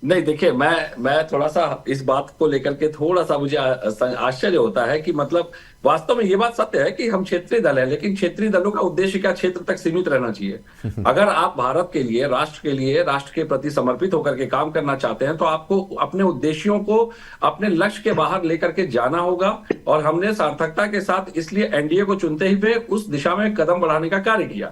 नहीं देखिए, मैं थोड़ा सा इस बात को लेकर के थोड़ा सा मुझे आश्चर्य होता है कि मतलब वास्तव में ये बात सत्य है कि हम क्षेत्रीय दल है, लेकिन क्षेत्रीय दलों का उद्देश्य क्या क्षेत्र तक सीमित रहना चाहिए। अगर आप भारत के लिए, राष्ट्र के प्रति समर्पित होकर के काम करना चाहते हैं तो आपको अपने उद्देश्यों को अपने लक्ष्य के बाहर लेकर के जाना होगा। और हमने सार्थकता के साथ इसलिए एनडीए को चुनते हुए उस दिशा में कदम बढ़ाने का कार्य किया।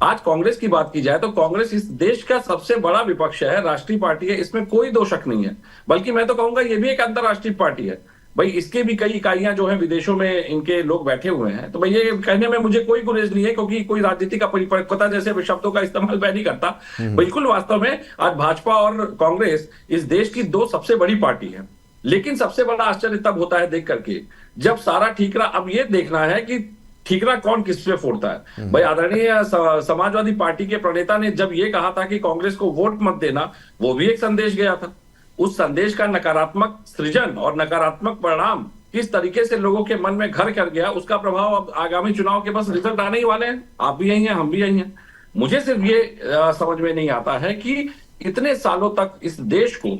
आज कांग्रेस की बात की जाए तो कांग्रेस इस देश का सबसे बड़ा विपक्ष है, राष्ट्रीय पार्टी है, इसमें कोई दो शक नहीं है। बल्कि मैं तो कहूंगा ये भी एक अंतरराष्ट्रीय पार्टी है। भाई इसके भी कई इकाइयां जो है विदेशों में इनके लोग बैठे हुए हैं। तो भाई ये कहने में मुझे कोई गुरेज नहीं है, क्योंकि कोई राजनीति का परिपक्वता जैसे शब्दों का इस्तेमाल मैं नहीं करता। बिल्कुल वास्तव में आज भाजपा और कांग्रेस इस देश की दो सबसे बड़ी पार्टी है, लेकिन सबसे बड़ा आश्चर्य तब होता है देख करके जब सारा ठीकरा, अब ये देखना है कि ठीकरा कौन किस पे फोड़ता है। भाई आदरणीय समाजवादी पार्टी के प्रणेता ने जब ये कहा था कि कांग्रेस को वोट मत देना, वो भी एक संदेश गया था। उस संदेश का नकारात्मक सृजन और नकारात्मक परिणाम किस तरीके से लोगों के मन में घर कर गया, उसका प्रभाव अब आगामी चुनाव के बस रिजल्ट आने ही वाले हैं। आप भी यही हैं, हम भी यही हैं। मुझे सिर्फ ये समझ में नहीं आता है कि इतने सालों तक इस देश को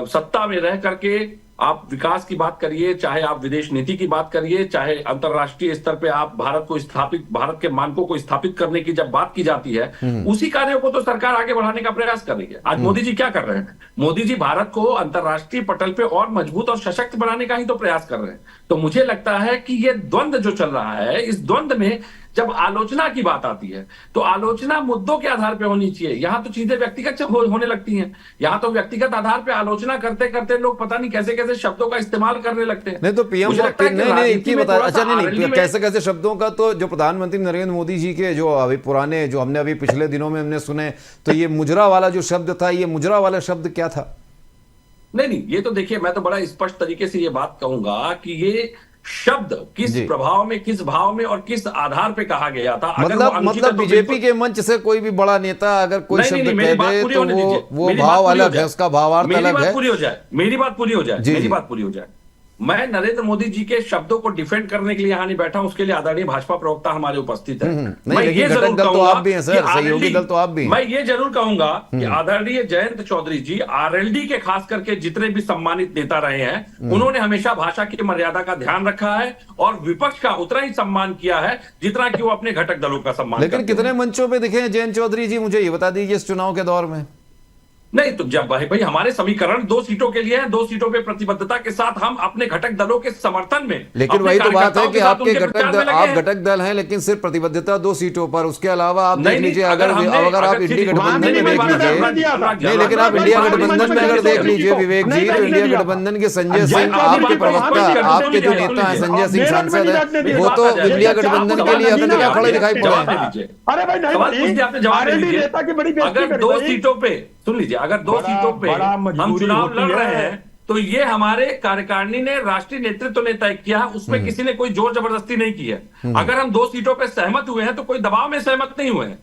सत्ता में रह करके आप विकास की बात करिए, चाहे आप विदेश नीति की बात करिए, चाहे अंतरराष्ट्रीय स्तर पे आप भारत के मानकों को स्थापित करने की जब बात की जाती है, उसी कार्यों को तो सरकार आगे बढ़ाने का प्रयास कर रही है। आज मोदी जी क्या कर रहे हैं? मोदी जी भारत को अंतरराष्ट्रीय पटल पे और मजबूत और सशक्त बनाने का ही तो प्रयास कर रहे हैं। तो मुझे लगता है कि ये द्वंद्व जो चल रहा है, इस द्वंद्व में जब आलोचना की बात आती है तो आलोचना मुद्दों के आधार पे होनी चाहिए। यहां तो चीजें व्यक्तिगत होने लगती हैं। यहां तो व्यक्तिगत आधार पे आलोचना करते करते लोग पता नहीं कैसे कैसे शब्दों का इस्तेमाल करने लगते हैं। नहीं तो पीएम नहीं बता, अच्छा नहीं कैसे कैसे शब्दों का, तो जो प्रधानमंत्री नरेंद्र मोदी जी के जो अभी पुराने जो हमने अभी पिछले दिनों में हमने सुने, तो ये मुजरा वाला जो शब्द था, ये मुजरा वाला शब्द क्या था? नहीं, ये तो देखिए, मैं तो बड़ा स्पष्ट तरीके से ये बात कहूंगा कि ये शब्द किस प्रभाव में, किस भाव में और किस आधार पे कहा गया था। मतलब बीजेपी के मंच से कोई भी बड़ा नेता अगर कोई शब्द कह दे तो वो भाव अलग है, उसका भावार्थ अलग है। मेरी बात पूरी हो जाए। मैं नरेंद्र मोदी जी के शब्दों को डिफेंड करने के लिए यहाँ नहीं बैठा हूं, उसके लिए आदरणीय भाजपा प्रवक्ता हमारे उपस्थित है। मैं ये जरूर कहूंगा कि आदरणीय जयंत चौधरी जी आरएलडी के खास करके जितने भी सम्मानित नेता रहे हैं, उन्होंने हमेशा भाषा की मर्यादा का ध्यान रखा है और विपक्ष का उतना ही सम्मान किया है जितना कि वो अपने घटक दलों का सम्मान। लेकिन कितने मंचों पे दिखे हैं जयंत चौधरी जी, मुझे ये बता दीजिए इस चुनाव के दौर में? नहीं तो जब भाई हमारे समीकरण 2 सीटों के लिए है, 2 सीटों पे प्रतिबद्धता के साथ हम अपने घटक दलों के समर्थन में, लेकिन वही तो बात है कि आपके आप घटक दल हैं, लेकिन सिर्फ प्रतिबद्धता 2 सीटों पर। उसके अलावा आप देख लीजिए, अगर आप इंडिया गठबंधन में देख लीजिए, नहीं लेकिन आप इंडिया गठबंधन में अगर देख लीजिए विवेक जी, तो इंडिया गठबंधन के संजय सिंह, आपके प्रवक्ता, आपके जो नेता है संजय सिंह सांसद है, वो तो इंडिया गठबंधन के लिए हर जगह खड़े दिखाई पड़े हैं। अगर 2 सीटों पे सुन लीजिए, अगर 2 सीटों पे हम चुनाव लड़ रहे हैं तो ये हमारे कार्यकारिणी ने, राष्ट्रीय नेतृत्व ने तय किया है, उसमें किसी ने कोई जोर जबरदस्ती नहीं की है। अगर हम 2 सीटों पे सहमत हुए हैं तो कोई दबाव में सहमत नहीं हुए हैं।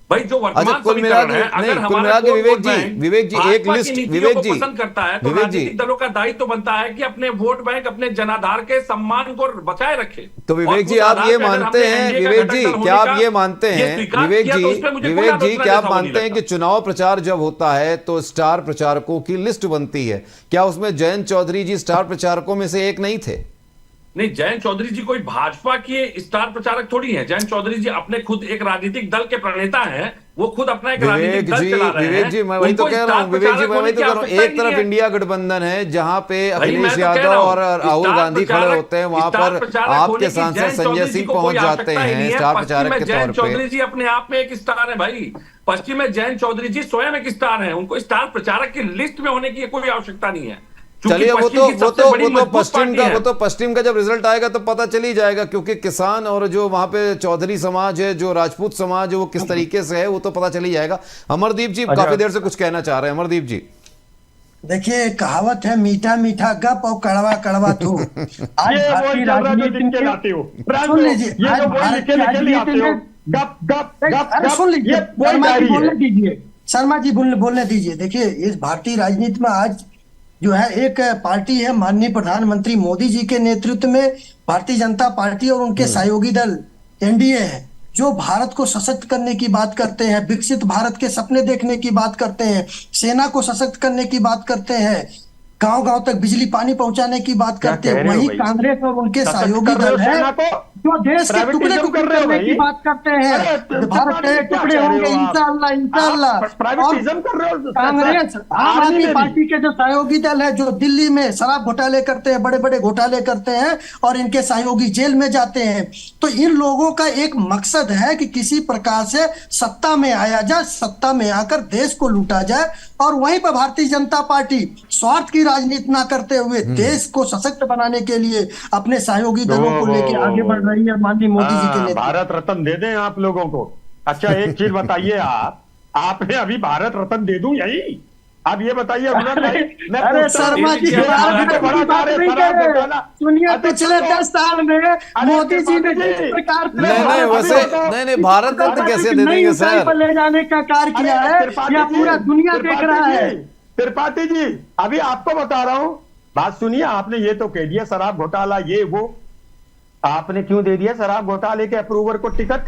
भाई जो वर्तमान समीकरण है, अगर हमारा विवेक जी एक लिस्ट, विवेक जी पसंद करता है तो राजनीतिक दलों का दायित्व बनता है कि अपने वोट बैंक, अपने जनाधार के सम्मान को बचाए रखे। तो विवेक जी आप ये मानते हैं, विवेक जी क्या आप ये मानते हैं, विवेक जी क्या आप मानते हैं कि चुनाव प्रचार जब होता है तो स्टार प्रचारकों की लिस्ट बनती है? क्या उसमें जयंत चौधरी जी स्टार प्रचारकों में से एक नहीं थे? नहीं, जयंत चौधरी जी कोई भाजपा के स्टार प्रचारक थोड़ी हैं। जयंत चौधरी जी अपने खुद एक राजनीतिक दल के प्रणेता हैं, वो खुद अपना एक राजनीतिक दल चला रहे हैं। विवेक जी मैं वही तो कह रहा हूँ, विवेक जी मैं वही तो कह रहा हूँ, एक तरफ इंडिया गठबंधन है जहां पे अखिलेश यादव और राहुल गांधी खड़े होते हैं, वहां पर आपके सांसद संजय सिंह पहुंच जाते हैं स्टार प्रचारक के तौर जयंत चौधरी जी अपने आप में एक स्टार है भाई। पश्चिम में जयंत चौधरी जी स्वयं एक स्टार है, उनको स्टार प्रचारक की लिस्ट में होने की कोई आवश्यकता नहीं है। चलिए वो तो पश्चिम का जब रिजल्ट आएगा तो पता चल ही जाएगा, क्योंकि किसान और जो वहां पे चौधरी समाज है, जो राजपूत समाज है, वो किस तरीके से है वो तो पता चल ही जाएगा। अमरदीप जी काफी देर से कुछ कहना चाह रहे हैं। अमरदीप जी देखिए, कहावत है मीठा मीठा गप और कड़वा कड़वा थू। आज भारतीय राजनीति सुन लीजिए, सुन लीजिए, शर्मा जी बोलने दीजिए। देखिए, इस भारतीय राजनीति में आज जो है एक पार्टी है माननीय प्रधानमंत्री मोदी जी के नेतृत्व में भारतीय जनता पार्टी और उनके सहयोगी दल एनडीए है, जो भारत को सशक्त करने की बात करते हैं, विकसित भारत के सपने देखने की बात करते हैं, सेना को सशक्त करने की बात करते हैं, गांव-गांव तक बिजली पानी पहुंचाने की बात करते हैं। वही कांग्रेस और उनके सहयोगी दल है जो देश के टुकड़े टुकड़े करने की बात करते हैं, भारत के टुकड़े होंगे इंशाअल्लाह इंशाअल्लाह। प्राइवेटिज्म कर रहे हो। कांग्रेस आम आदमी पार्टी के जो सहयोगी दल है, जो दिल्ली में शराब घोटाले करते हैं, बड़े बड़े घोटाले करते हैं और इनके सहयोगी जेल में जाते हैं, तो इन लोगों का एक मकसद है कि किसी प्रकार से सत्ता में आया जाए, सत्ता में आकर देश को लूटा जाए। और वहीं पर भारतीय जनता पार्टी स्वार्थ की राजनीति ना करते हुए देश को सशक्त बनाने के लिए अपने सहयोगी दलों को लेकर आगे बढ़ रही है माननीय मोदी जी के नेतृत्व। भारत रत्न दे दें आप लोगों को। अच्छा एक चीज बताइए, आपने अभी भारत रत्न दे दूं यही? अब ये बताइए अरे शर्मा जी, सुनिए पिछले 10 साल में मोदी जी ने जिस प्रकार नहीं वैसे नहीं भारत रत्न कैसे दे देंगे सर? ले जाने का कार्य किया है, यह पूरा दुनिया देख रहा है। त्रिपाठी जी अभी आपको बता रहा हूं, बात सुनिए। आपने ये तो कह दिया शराब घोटाला ये वो, आपने क्यों दे दिया शराब घोटाले के अप्रूवर को टिकट?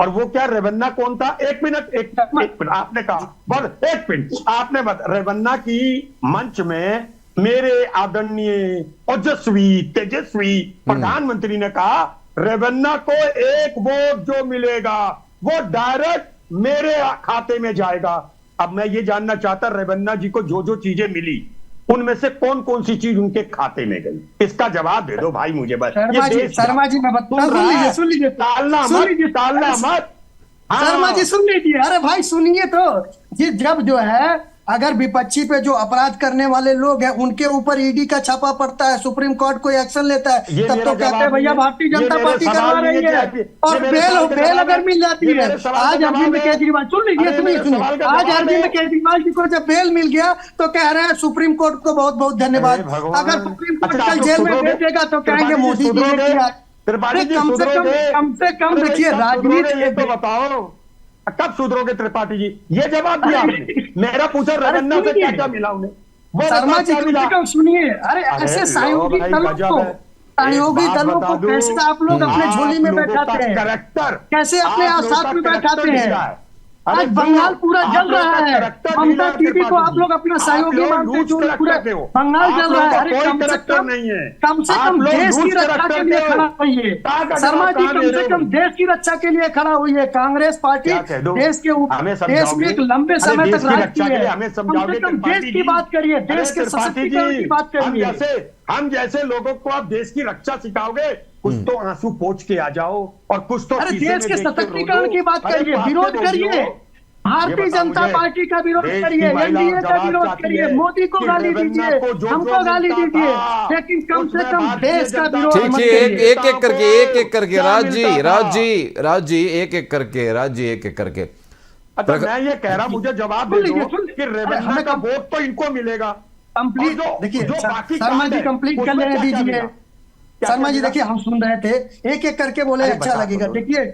और वो क्या रेवन्ना कौन था? एक मिनट आपने कहा बस एक मिनट आपने रेवन्ना की मंच में मेरे आदरणीय ओजस्वी तेजस्वी प्रधानमंत्री ने कहा रेवन्ना को एक वोट जो मिलेगा वो डायरेक्ट मेरे खाते में जाएगा। अब मैं ये जानना चाहता रेवन्ना जी को जो जो चीजें मिली उनमें से कौन कौन सी चीज उनके खाते में गई, इसका जवाब दे दो भाई मुझे बस। शर्मा जी मैं सुन लीजिए टालना मत। शर्मा जी सुन लीजिए, अरे भाई सुनिए तो जी, जब जो है अगर विपक्षी पे जो अपराध करने वाले लोग हैं उनके ऊपर ईडी का छापा पड़ता है, सुप्रीम कोर्ट कोई एक्शन लेता है, तब तो कहते हैं भैया भारतीय जनता पार्टी करवा रही है। और बेल अगर मिल जाती है, आज अरविंद केजरीवाल सुनिए आज अरविंद केजरीवाल जी को जब बेल मिल गया तो कह रहे हैं सुप्रीम कोर्ट को बहुत बहुत धन्यवाद। अगर सुप्रीम कोर्ट कल जेल में भेज देगा तो कहेंगे मोदी जी ने किया। कम से कम देखिए राजनीति तो बताओ कब सुधरोगे त्रिपाठी जी? ये जवाब दिया आपने। मेरा पूछा रेवन्ना से क्या क्या मिला उन्हें। शर्मा जी कम से कम सुनिए, अरे ऐसे सहयोगी दलों को कैसे आप लोग अपने झोली में बैठाते हैं, कैसे अपने साथ में बैठाते हैं? आज बंगाल पूरा जल रहा है, ममता दीदी को आप लोग अपना सहयोगी मानते जो पूरा बंगाल जल रहा है। अरे कम से कम देश की रक्षा के लिए खड़ा होइए शर्मा जी, कम से कम देश की रक्षा के लिए खड़ा हुई है। कांग्रेस पार्टी देश के ऊपर देश में एक लंबे समय तक राज की है, कम से कम देश की बात करिए, देश के सशक्तिकरण की बात करिए। हम जैसे लोगों को आप देश की रक्षा सिखाओगे, कुछ तो आंसू पोंछ के आ जाओ और कुछ तो अरे देश के सशक्तिकरण की बात करिए, विरोध करिए, भारतीय जनता पार्टी का विरोध करिए, एनडीए का विरोध करिए, मोदी को गाली दीजिए, हमको गाली दीजिए, लेकिन कम से कम देश का विरोध मत करिए। एक एक करके राज जी एक एक करके। अच्छा मैं ये कह रहा, मुझे जवाब दे दो कि रेवन्ना का वोट तो इनको मिलेगा कंप्लीट। देखिए शर्मा जी कंप्लीट कर लेने दीजिए। शर्मा जी देखिए हम सुन रहे थे, एक एक करके बोले अच्छा लगेगा। देखिए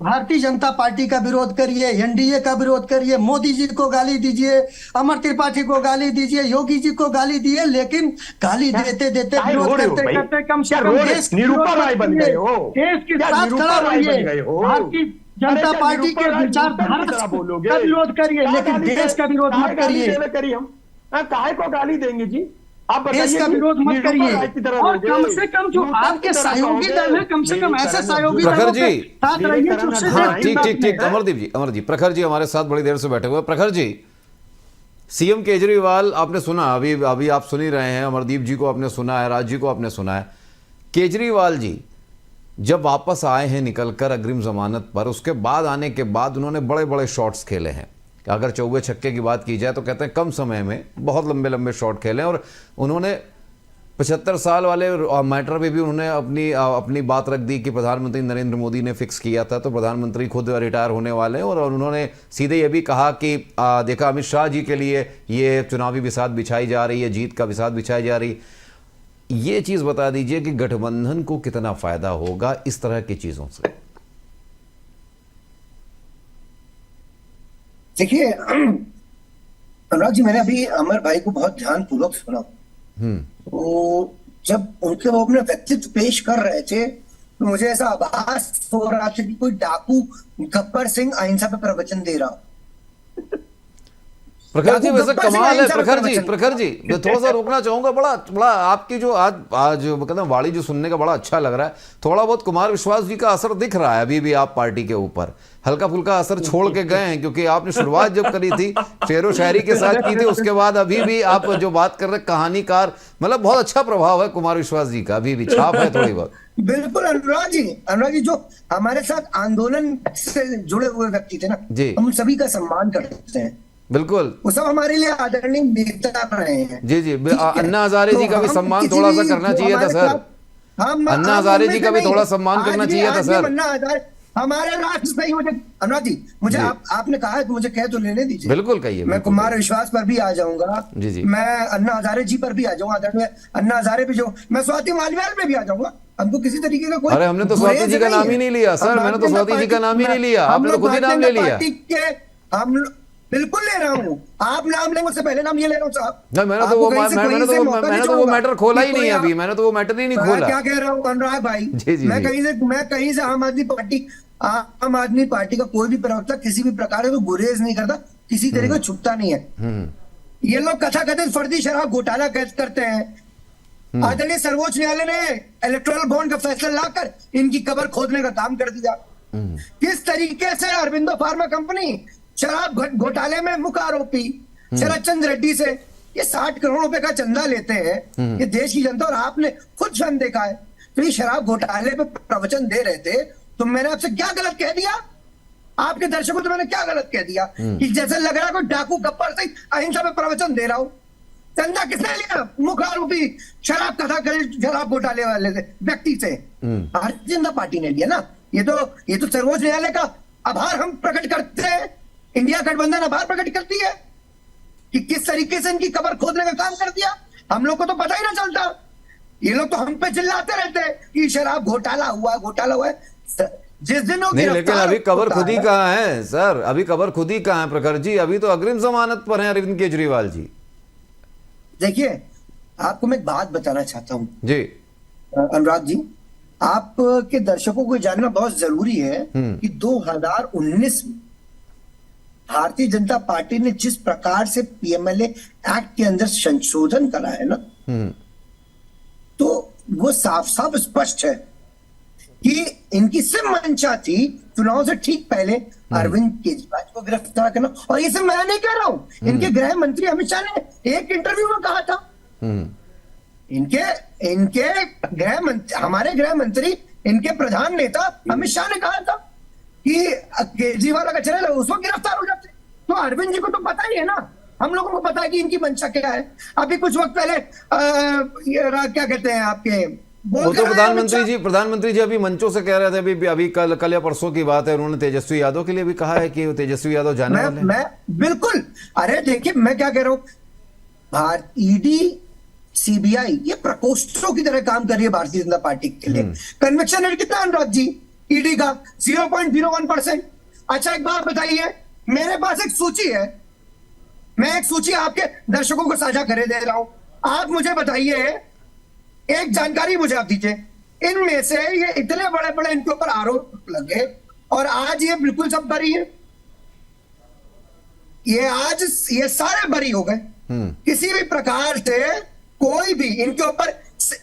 भारतीय जनता पार्टी का विरोध करिए, एनडीए का विरोध करिए, मोदी जी को गाली दीजिए, अमर त्रिपाठी को गाली दीजिए, योगी जी को गाली दिए, लेकिन गाली देते देते विरोध करते करते कम से कम देश के साथ खड़ा रहिए। भारतीय जनता पार्टी के विचारधारा का विरोध करिए, लेकिन देश का विरोध मत करिए। हम काहे को गाली देंगे जी? आप देश का विरोध मत करिए। और कम से कम जो आपके सहयोगी दल है, कम से कम ऐसे सहयोगी दलों के साथ रहिए। ठीक अमर जी प्रखर जी हमारे साथ बड़ी देर से बैठे हुए। प्रखर जी, सीएम केजरीवाल आपने सुना, अभी आप सुन ही रहे हैं, अमरदीप जी को आपने सुना है, राज जी को आपने सुना है। केजरीवाल जी जब वापस आए हैं निकलकर अग्रिम जमानत पर, उसके बाद आने के बाद उन्होंने बड़े बड़े शॉट्स खेले हैं। अगर चौबे छक्के की बात की जाए तो कहते हैं कम समय में बहुत लंबे लंबे शॉट खेले, और उन्होंने 75 साल वाले मैटर पे भी उन्होंने अपनी बात रख दी कि प्रधानमंत्री नरेंद्र मोदी ने फिक्स किया था, तो प्रधानमंत्री खुद रिटायर होने वाले हैं। और उन्होंने सीधे ये भी कहा कि देखा अमित शाह जी के लिए ये चुनावी बिसात बिछाई जा रही है, जीत का बिसात बिछाई जा रही। ये चीज़ बता दीजिए कि गठबंधन को कितना फ़ायदा होगा इस तरह की चीज़ों से। देखिए अनुराग जी, मैंने अभी अमर भाई को बहुत ध्यानपूर्वक सुना। तो जब उनके वो अपने व्यक्तित्व पेश कर रहे थे तो मुझे ऐसा आभास हो रहा था कि कोई डाकू गब्बर सिंह अहिंसा पे प्रवचन दे रहा। प्रखर जी वैसे गब्बर सिंह कमाल है। अहिंसा पे प्रखर जी मैं थोड़ा सा रोकना चाहूंगा। बड़ा बड़ा आपकी जो आज मतलब वाणी जो सुनने का बड़ा अच्छा लग रहा है। थोड़ा बहुत कुमार विश्वास जी का असर दिख रहा है अभी भी आप पार्टी के ऊपर, हल्का फुल्का असर छोड़ के गए हैं, क्योंकि आपने शुरुआत जब करी थी शेरो शायरी के साथ की थी, उसके बाद अभी भी आप जो बात कर रहे कहानीकार, मतलब बहुत अच्छा प्रभाव है कुमार विश्वास जी का, अभी भी छाप है थोड़ी बहुत। बिल्कुल अनुराग जी जो हमारे साथ आंदोलन से जुड़े हुए व्यक्ति थे ना जी, हम सभी का सम्मान करते हैं। बिल्कुल, वो सब हमारे लिए आदरणीय नेता रहे हैं। जी जी। अन्ना हजारे जी का भी सम्मान थोड़ा सा करना चाहिए था सर। अन्ना हजारे जी का भी थोड़ा सम्मान करना चाहिए था सर। अन्ना हजारे हमारे राष्ट्र से ही मुझे अनुराग जी मुझे आपने कहा है तो मुझे कह तो लेने दीजिए। बिल्कुल कहिए। मैं कुमार विश्वास पर भी आ जाऊंगा जी जी। मैं अन्ना हजारे जी पर भी आ जाऊंगा, आदरणीय अन्ना हजारे भी जो मैं स्वाति मालवीय पे भी आ जाऊंगा। हमको किसी तरीके का कोई, अरे हमने तो स्वाति जी का नाम ही नहीं लिया सर, मैंने तो स्वाति जी का नाम ही नहीं लिया, आपने तो खुद ही नाम ले लिया। हम बिल्कुल ले रहा हूँ, आप नाम लेंगे उससे पहले नाम ये ले रहा हूँ साहब। मैंने तो वो मैटर खोला ही नहीं अभी, मैंने तो वो मैटर ही नहीं खोला। क्या कह रहा हूँ अनुराग भाई, मैं कहीं से आम आदमी पार्टी का कोई भी प्रवक्ता किसी भी प्रकार का गुरेज नहीं करता, किसी तरीके का छुपता नहीं है। ये लोग कथा कथित फर्जी शराब घोटाला करते हैं। आदरणीय सर्वोच्च न्यायालय ने इलेक्टोरल बॉन्ड का फैसला लाकर इनकी कब्र खोदने का काम कर दिया। किस तरीके से अरविंदो फार्मा कंपनी शराब घोटाले में मुख्य आरोपी शरद चंद्र रेड्डी से ये 60 करोड़ रुपए का चंदा लेते हैं ये देश की जनता, और आपने खुद स्वयं देखा है। तो ये शराब घोटाले पे प्रवचन दे रहे थे तो मैंने आपसे क्या गलत कह दिया? आपके दर्शकों तो मैंने क्या गलत कह दिया कि जैसे लग रहा है कोई डाकू गब्बर से अहिंसा पे प्रवचन दे रहा हूं? चंदा किसने लिया? मुख्य आरोपी शराब घोटाले वाले से व्यक्ति से भारतीय जनता पार्टी ने लिया ना। ये तो सर्वोच्च न्यायालय का आभार हम प्रकट करते हैं, इंडिया गठबंधन आभार प्रकट करती है कि किस तरीके से इनकी कब्र खोदने का काम कर दिया। हम लोग को तो पता ही ना चलता, ये लोग तो हम पे चिल्लाते रहते हैं कि शराब घोटाला हुआ है। जिस दिन नहीं, लेकिन अभी कब्र खुद ही कहाँ है सर, अभी कब्र खुद ही कहाँ है प्रखर जी? अभी तो अग्रिम जमानत पर हैं अरविंद केजरीवाल जी। देखिए आपको मैं एक बात बताना चाहता हूं जी अनुराग जी, आपके दर्शकों को जानना बहुत जरूरी है कि 2019 में भारतीय जनता पार्टी ने जिस प्रकार से पीएमएलए एक्ट के अंदर संशोधन करा है ना, तो वो साफ साफ स्पष्ट है कि इनकी सिर्फ मंशा थी चुनाव से ठीक पहले अरविंद केजरीवाल को गिरफ्तार करना। और ये सब मैं नहीं कह रहा हूं, इनके गृह मंत्री अमित शाह ने एक इंटरव्यू में कहा था। इनके हमारे गृह मंत्री, इनके प्रधान नेता अमित शाह ने कहा था कि केजरीवाल अगर चले उस वक्त गिरफ्तार हो जाते। तो अरविंद जी को तो पता ही है ना, हम लोगों को पता है कि इनकी मंशा क्या है। अभी कुछ वक्त पहले क्या कहते हैं आपके वो तो प्रधानमंत्री जी अभी मंचों से कह रहे थे, अभी कल या परसों की बात है, उन्होंने तेजस्वी यादव के लिए भी कहा है कि वो तेजस्वी यादव जाने वाले हैं। मैं बिल्कुल, अरे देखिए मैं क्या कह रहा हूँ, ईडी सीबीआई ये प्रकोष्ठों की तरह काम कर रही है भारतीय जनता पार्टी के लिए। कन्विक्शन रेट कितना अनुराग जी ईडी का? 0.01%। अच्छा एक बात बताइए, मेरे पास एक सूची है, मैं एक सूची आपके दर्शकों को साझा करे दे रहा हूं। आप मुझे बताइए, एक जानकारी मुझे आप दीजिए, इनमें से ये इतने बड़े बड़े इनके ऊपर आरोप लगे और आज ये बिल्कुल सब बरी है। ये सारे बरी हो गए। किसी भी प्रकार से कोई भी इनके ऊपर,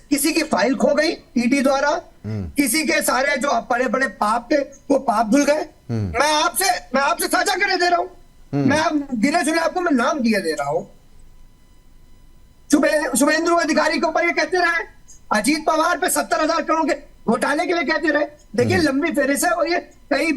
किसी की फाइल खो गई ईडी द्वारा, किसी के सारे जो बड़े बड़े पाप थे वो पाप धुल गए। मैं आपसे साझा करे दे रहा हूं, मैं गिने चुने आपको मैं नाम दिए दे रहा हूं। शुभेंदु अधिकारी के ऊपर ये कहते रहे, अजीत पवार पे 70,000 करोड़ के घोटाले के लिए कहते रहे। देखिए लंबी फेरिस है और ये कई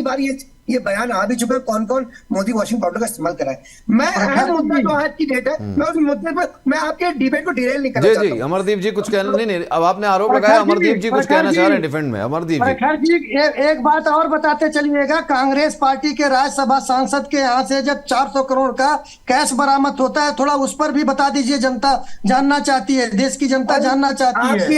बार ये बयान आ भी चुके हैं कौन कौन मोदी वॉशिंग पाउडर का इस्तेमाल करा है। मैं अहम मुद्दा जो आज की डेट है, मैं उस मुद्दे पर मैं आपके डिबेट को डिरेल नहीं करना चाहता। जी अमरदीप जी कुछ कहना नहीं, अब आपने आरोप लगाया, अमरदीप जी कुछ कहना चाह रहे हैं डिफेंड में। अमरदीप जी एक बात और बताते चलिएगा, कांग्रेस पार्टी के राज्यसभा सांसद के यहाँ से जब 400 करोड़ का कैश बरामद होता है, थोड़ा उस पर भी बता दीजिए, जनता जानना चाहती है, देश की जनता जानना चाहती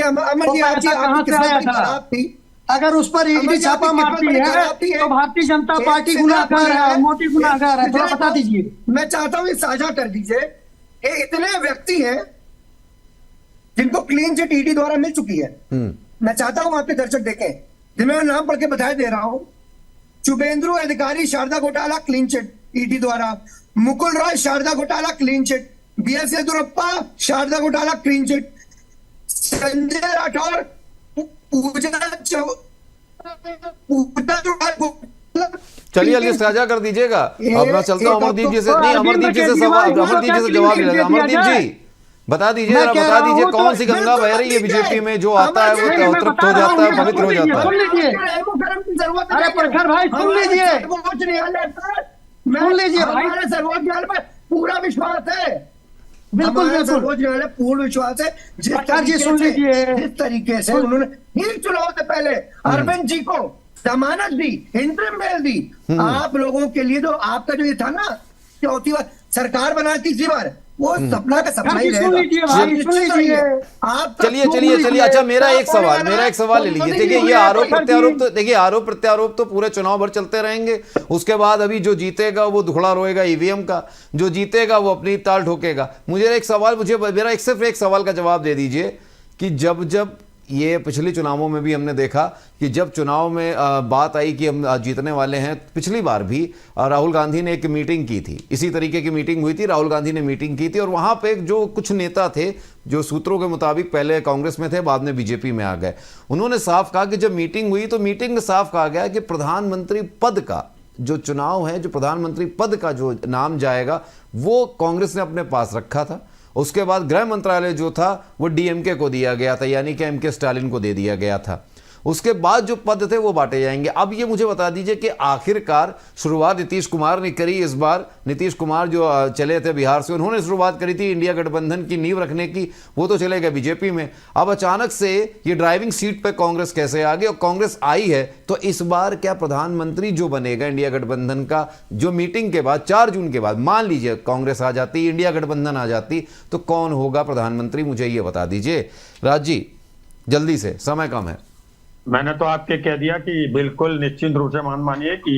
है। अगर उस पर ईडी छापा मारती है तो भारतीय जनता पार्टी गुनाहगार है, मोदी गुनाहगार है, थोड़ा बता दीजिए। मैं चाहता हूँ साझा कर दीजिए। ये इतने व्यक्ति हैं जिनको क्लीन चिट ईडी द्वारा मिल चुकी है। मैं चाहता हूँ आपके दर्शक देखें, जिन्हें मैं नाम पढ़ के बधाई दे रहा हूँ। शुभेंदु अधिकारी शारदा घोटाला क्लीन चिट, ईडी द्वारा। मुकुल रॉय शारदा घोटाला clean chit, BS Yediyurappa Sharda घोटाला क्लीन चिट, संजय राठौर चलिए लिस्ट साझा कर दीजिएगा। अब मैं चलता हूँ अमरदीप जी से, नहीं अमरदीप जी से सवाल, अमरदीप जी से जवाब ले लेते। अमरदीप जी बता दीजिए, जरा बता दीजिए कौन सी गंगा बह रही है बीजेपी में, जो आता है वो तृप्त हो जाता है, पवित्र हो जाता है। अरे प्रखर भाई सुन लीजिए, सुन लीजिए भाई, सर्वोच्च न्यायालय पर पूरा विश्वास है, बिल्कुल सर्वोच्च न्यायालय पूर्ण विश्वास है। जिस तरीके से उन्होंने ही चुनाव से पहले अरविंद जी को जमानत दी, इंटरिम बेल दी, आप लोगों के लिए जो आपका जो ये था ना, चौथी बार सरकार बना, तीसरी बार, वो सपना का सपना ही रहेगा। चलिए चलिए चलिए, अच्छा मेरा एक सवाल ले लीजिए। देखिए ये आरोप प्रत्यारोप तो, देखिए आरोप प्रत्यारोप तो पूरे चुनाव भर चलते रहेंगे। उसके बाद अभी जो जीतेगा वो दुखड़ा रोएगा ईवीएम का, जो जीतेगा वो अपनी ताल ठोकेगा। मेरा सिर्फ एक सवाल का जवाब दे दीजिए कि जब ये पिछले चुनावों में भी हमने देखा कि जब चुनाव में बात आई कि हम जीतने वाले हैं, पिछली बार भी राहुल गांधी ने एक मीटिंग की थी, इसी तरीके की मीटिंग हुई थी, राहुल गांधी ने मीटिंग की थी और वहाँ पे जो कुछ नेता थे जो सूत्रों के मुताबिक पहले कांग्रेस में थे, बाद में बीजेपी में आ गए, उन्होंने साफ कहा कि जब मीटिंग हुई तो मीटिंग में साफ कहा गया कि प्रधानमंत्री पद का जो चुनाव है, जो प्रधानमंत्री पद का जो नाम जाएगा वो कांग्रेस ने अपने पास रखा था। उसके बाद गृह मंत्रालय जो था वो डीएमके को दिया गया था, यानी कि एमके स्टालिन को दे दिया गया था। उसके बाद जो पद थे वो बांटे जाएंगे। अब ये मुझे बता दीजिए कि आखिरकार शुरुआत नीतीश कुमार ने करी इस बार। नीतीश कुमार जो चले थे बिहार से, उन्होंने शुरुआत करी थी इंडिया गठबंधन की नींव रखने की, वो तो चले गए बीजेपी में। अब अचानक से ये ड्राइविंग सीट पे कांग्रेस कैसे आ गई, और कांग्रेस आई है तो इस बार क्या प्रधानमंत्री जो बनेगा इंडिया गठबंधन का, जो मीटिंग के बाद 4 जून के बाद मान लीजिए कांग्रेस आ जाती, इंडिया गठबंधन आ जाती, तो कौन होगा प्रधानमंत्री, मुझे ये बता दीजिए। राज जी जल्दी से, समय कम है। मैंने तो आपके कह दिया कि बिल्कुल निश्चित रूप से मानिए कि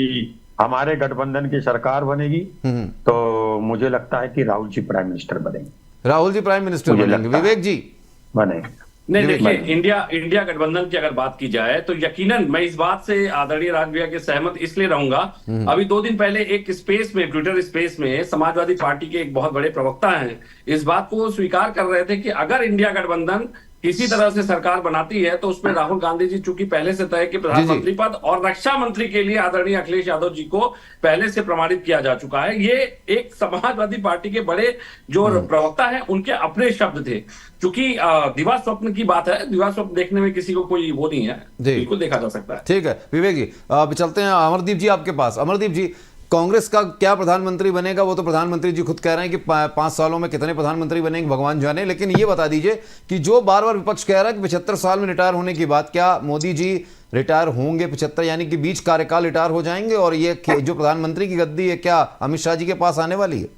हमारे गठबंधन की सरकार बनेगी, तो मुझे लगता है कि राहुल जी प्राइम मिनिस्टर बनेंगे। राहुल जी प्राइम मिनिस्टर बनेंगे, विवेक जी बनेंगे। नहीं देखिए, इंडिया गठबंधन की अगर बात की जाए तो यकीनन मैं इस बात से आदरणीय राज भैया के सहमत इसलिए रहूंगा। अभी 2 दिन पहले एक स्पेस में, ट्विटर स्पेस में समाजवादी पार्टी के एक बहुत बड़े प्रवक्ता हैं, इस बात को स्वीकार कर रहे थे कि अगर इंडिया गठबंधन किसी तरह से सरकार बनाती है तो उसमें राहुल गांधी जी चूंकि पहले से तय कि प्रधानमंत्री पद और रक्षा मंत्री के लिए आदरणीय अखिलेश यादव जी को पहले से प्रमाणित किया जा चुका है। ये एक समाजवादी पार्टी के बड़े जो प्रवक्ता हैं उनके अपने शब्द थे। चूंकि दिवा स्वप्न की बात है, दिवा स्वप्न देखने में किसी को कोई वो नहीं है, बिल्कुल देखा जा सकता है। ठीक है विवेक जी, अब चलते हैं अमरदीप जी आपके पास। अमरदीप जी, कांग्रेस का क्या प्रधानमंत्री बनेगा, वो तो प्रधानमंत्री जी खुद कह रहे हैं कि 5 सालों में कितने प्रधानमंत्री बनेंगे भगवान जाने, लेकिन ये बता दीजिए कि जो बार बार विपक्ष कह रहा है कि 75 साल में रिटायर होने की बात, क्या मोदी जी रिटायर होंगे 75, यानी कि बीच कार्यकाल रिटायर हो जाएंगे, और ये जो प्रधानमंत्री की गद्दी है क्या अमित शाह जी के पास आने वाली है?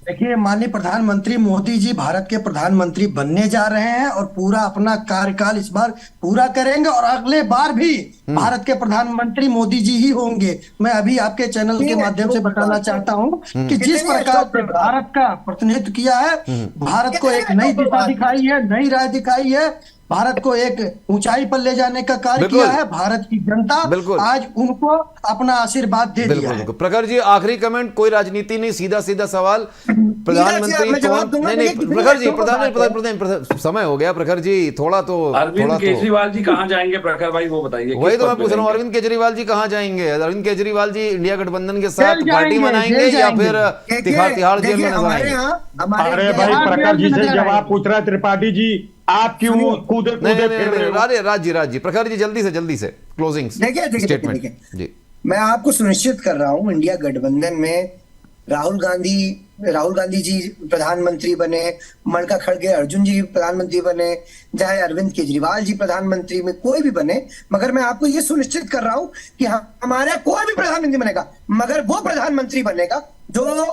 देखिए माननीय प्रधानमंत्री मोदी जी भारत के प्रधानमंत्री बनने जा रहे हैं और पूरा अपना कार्यकाल इस बार पूरा करेंगे और अगले बार भी भारत के प्रधानमंत्री मोदी जी ही होंगे। मैं अभी आपके चैनल के माध्यम से बताना चाहता हूं कि जिस प्रकार से भारत का प्रतिनिधित्व किया है, भारत को एक नई दिशा दिखाई है, नई राह दिखाई है, भारत को एक ऊंचाई पर ले जाने का कार्य किया है, भारत की जनता आज उनको अपना आशीर्वाद दे दिया है। प्रखर जी आखिरी कमेंट, कोई राजनीति नहीं, सीधा सीधा सवाल, प्रधानमंत्री कौन? नहीं प्रखर जी, प्रधान समय हो गया प्रखर जी, थोड़ा तो अरविंद केजरीवाल जी कहाँ जाएंगे प्रखर भाई, वो बताइए। वही तो मैं पूछ रहा हूँ, अरविंद केजरीवाल जी कहाँ जाएंगे? अरविंद केजरीवाल जी इंडिया गठबंधन के साथ पार्टी बनाएंगे या फिर तिहाड़ जेल में नजर आएंगे? अरे भाई प्रखर जी से जवाब पूछ रहा है त्रिपाठी जी, आप क्यों कूदे फिर रहे हो? राज जी प्रखर जी जल्दी से क्लोजिंग स्टेटमेंट जी। मैं आपको सुनिश्चित कर रहा हूं इंडिया गठबंधन में राहुल गांधी जी प्रधानमंत्री बने, मल्लिका खड़गे अर्जुन जी प्रधानमंत्री बने, चाहे अरविंद केजरीवाल जी प्रधानमंत्री में कोई भी बने, मगर मैं आपको ये सुनिश्चित कर रहा हूं कि हमारा कोई भी प्रधानमंत्री बनेगा, मगर वो प्रधानमंत्री बनेगा जो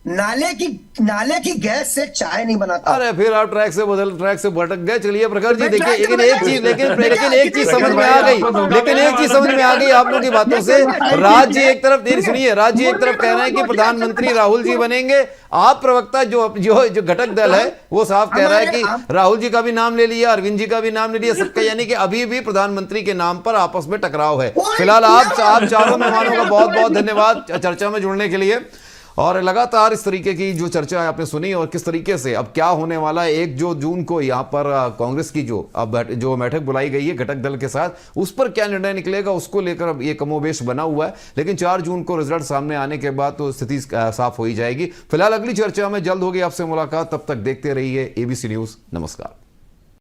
नाले की गैस से चाय नहीं बनाता। अरे फिर आप ट्रैक से भटक गए। चलिए प्रखर जी, देखिए लेकिन एक चीज समझ में आ गई, आप लोगों की बातों से। राज्य एक तरफ, देर सुनिए, राज्य एक तरफ कह रहे हैं कि प्रधानमंत्री राहुल जी बनेंगे, आप प्रवक्ता जो घटक दल है वो साफ कह रहा है कि राहुल जी का भी नाम ले लिया, अरविंद जी का भी नाम ले लिया, सबका, यानी कि अभी भी प्रधानमंत्री के नाम पर आपस में टकराव है। फिलहाल आप चारों मेहमानों का बहुत बहुत धन्यवाद चर्चा में जुड़ने के लिए। और लगातार इस तरीके की जो चर्चा है आपने सुनी, और किस तरीके से अब क्या होने वाला है। 1 जून को यहाँ पर कांग्रेस की जो बैठक बुलाई गई है घटक दल के साथ, उस पर क्या निर्णय निकलेगा उसको लेकर अब ये कमोबेश बना हुआ है। लेकिन 4 जून को रिजल्ट सामने आने के बाद तो स्थिति साफ हो ही जाएगी। फिलहाल अगली चर्चा में जल्द होगी आपसे मुलाकात, तब तक देखते रहिए ABC न्यूज। नमस्कार।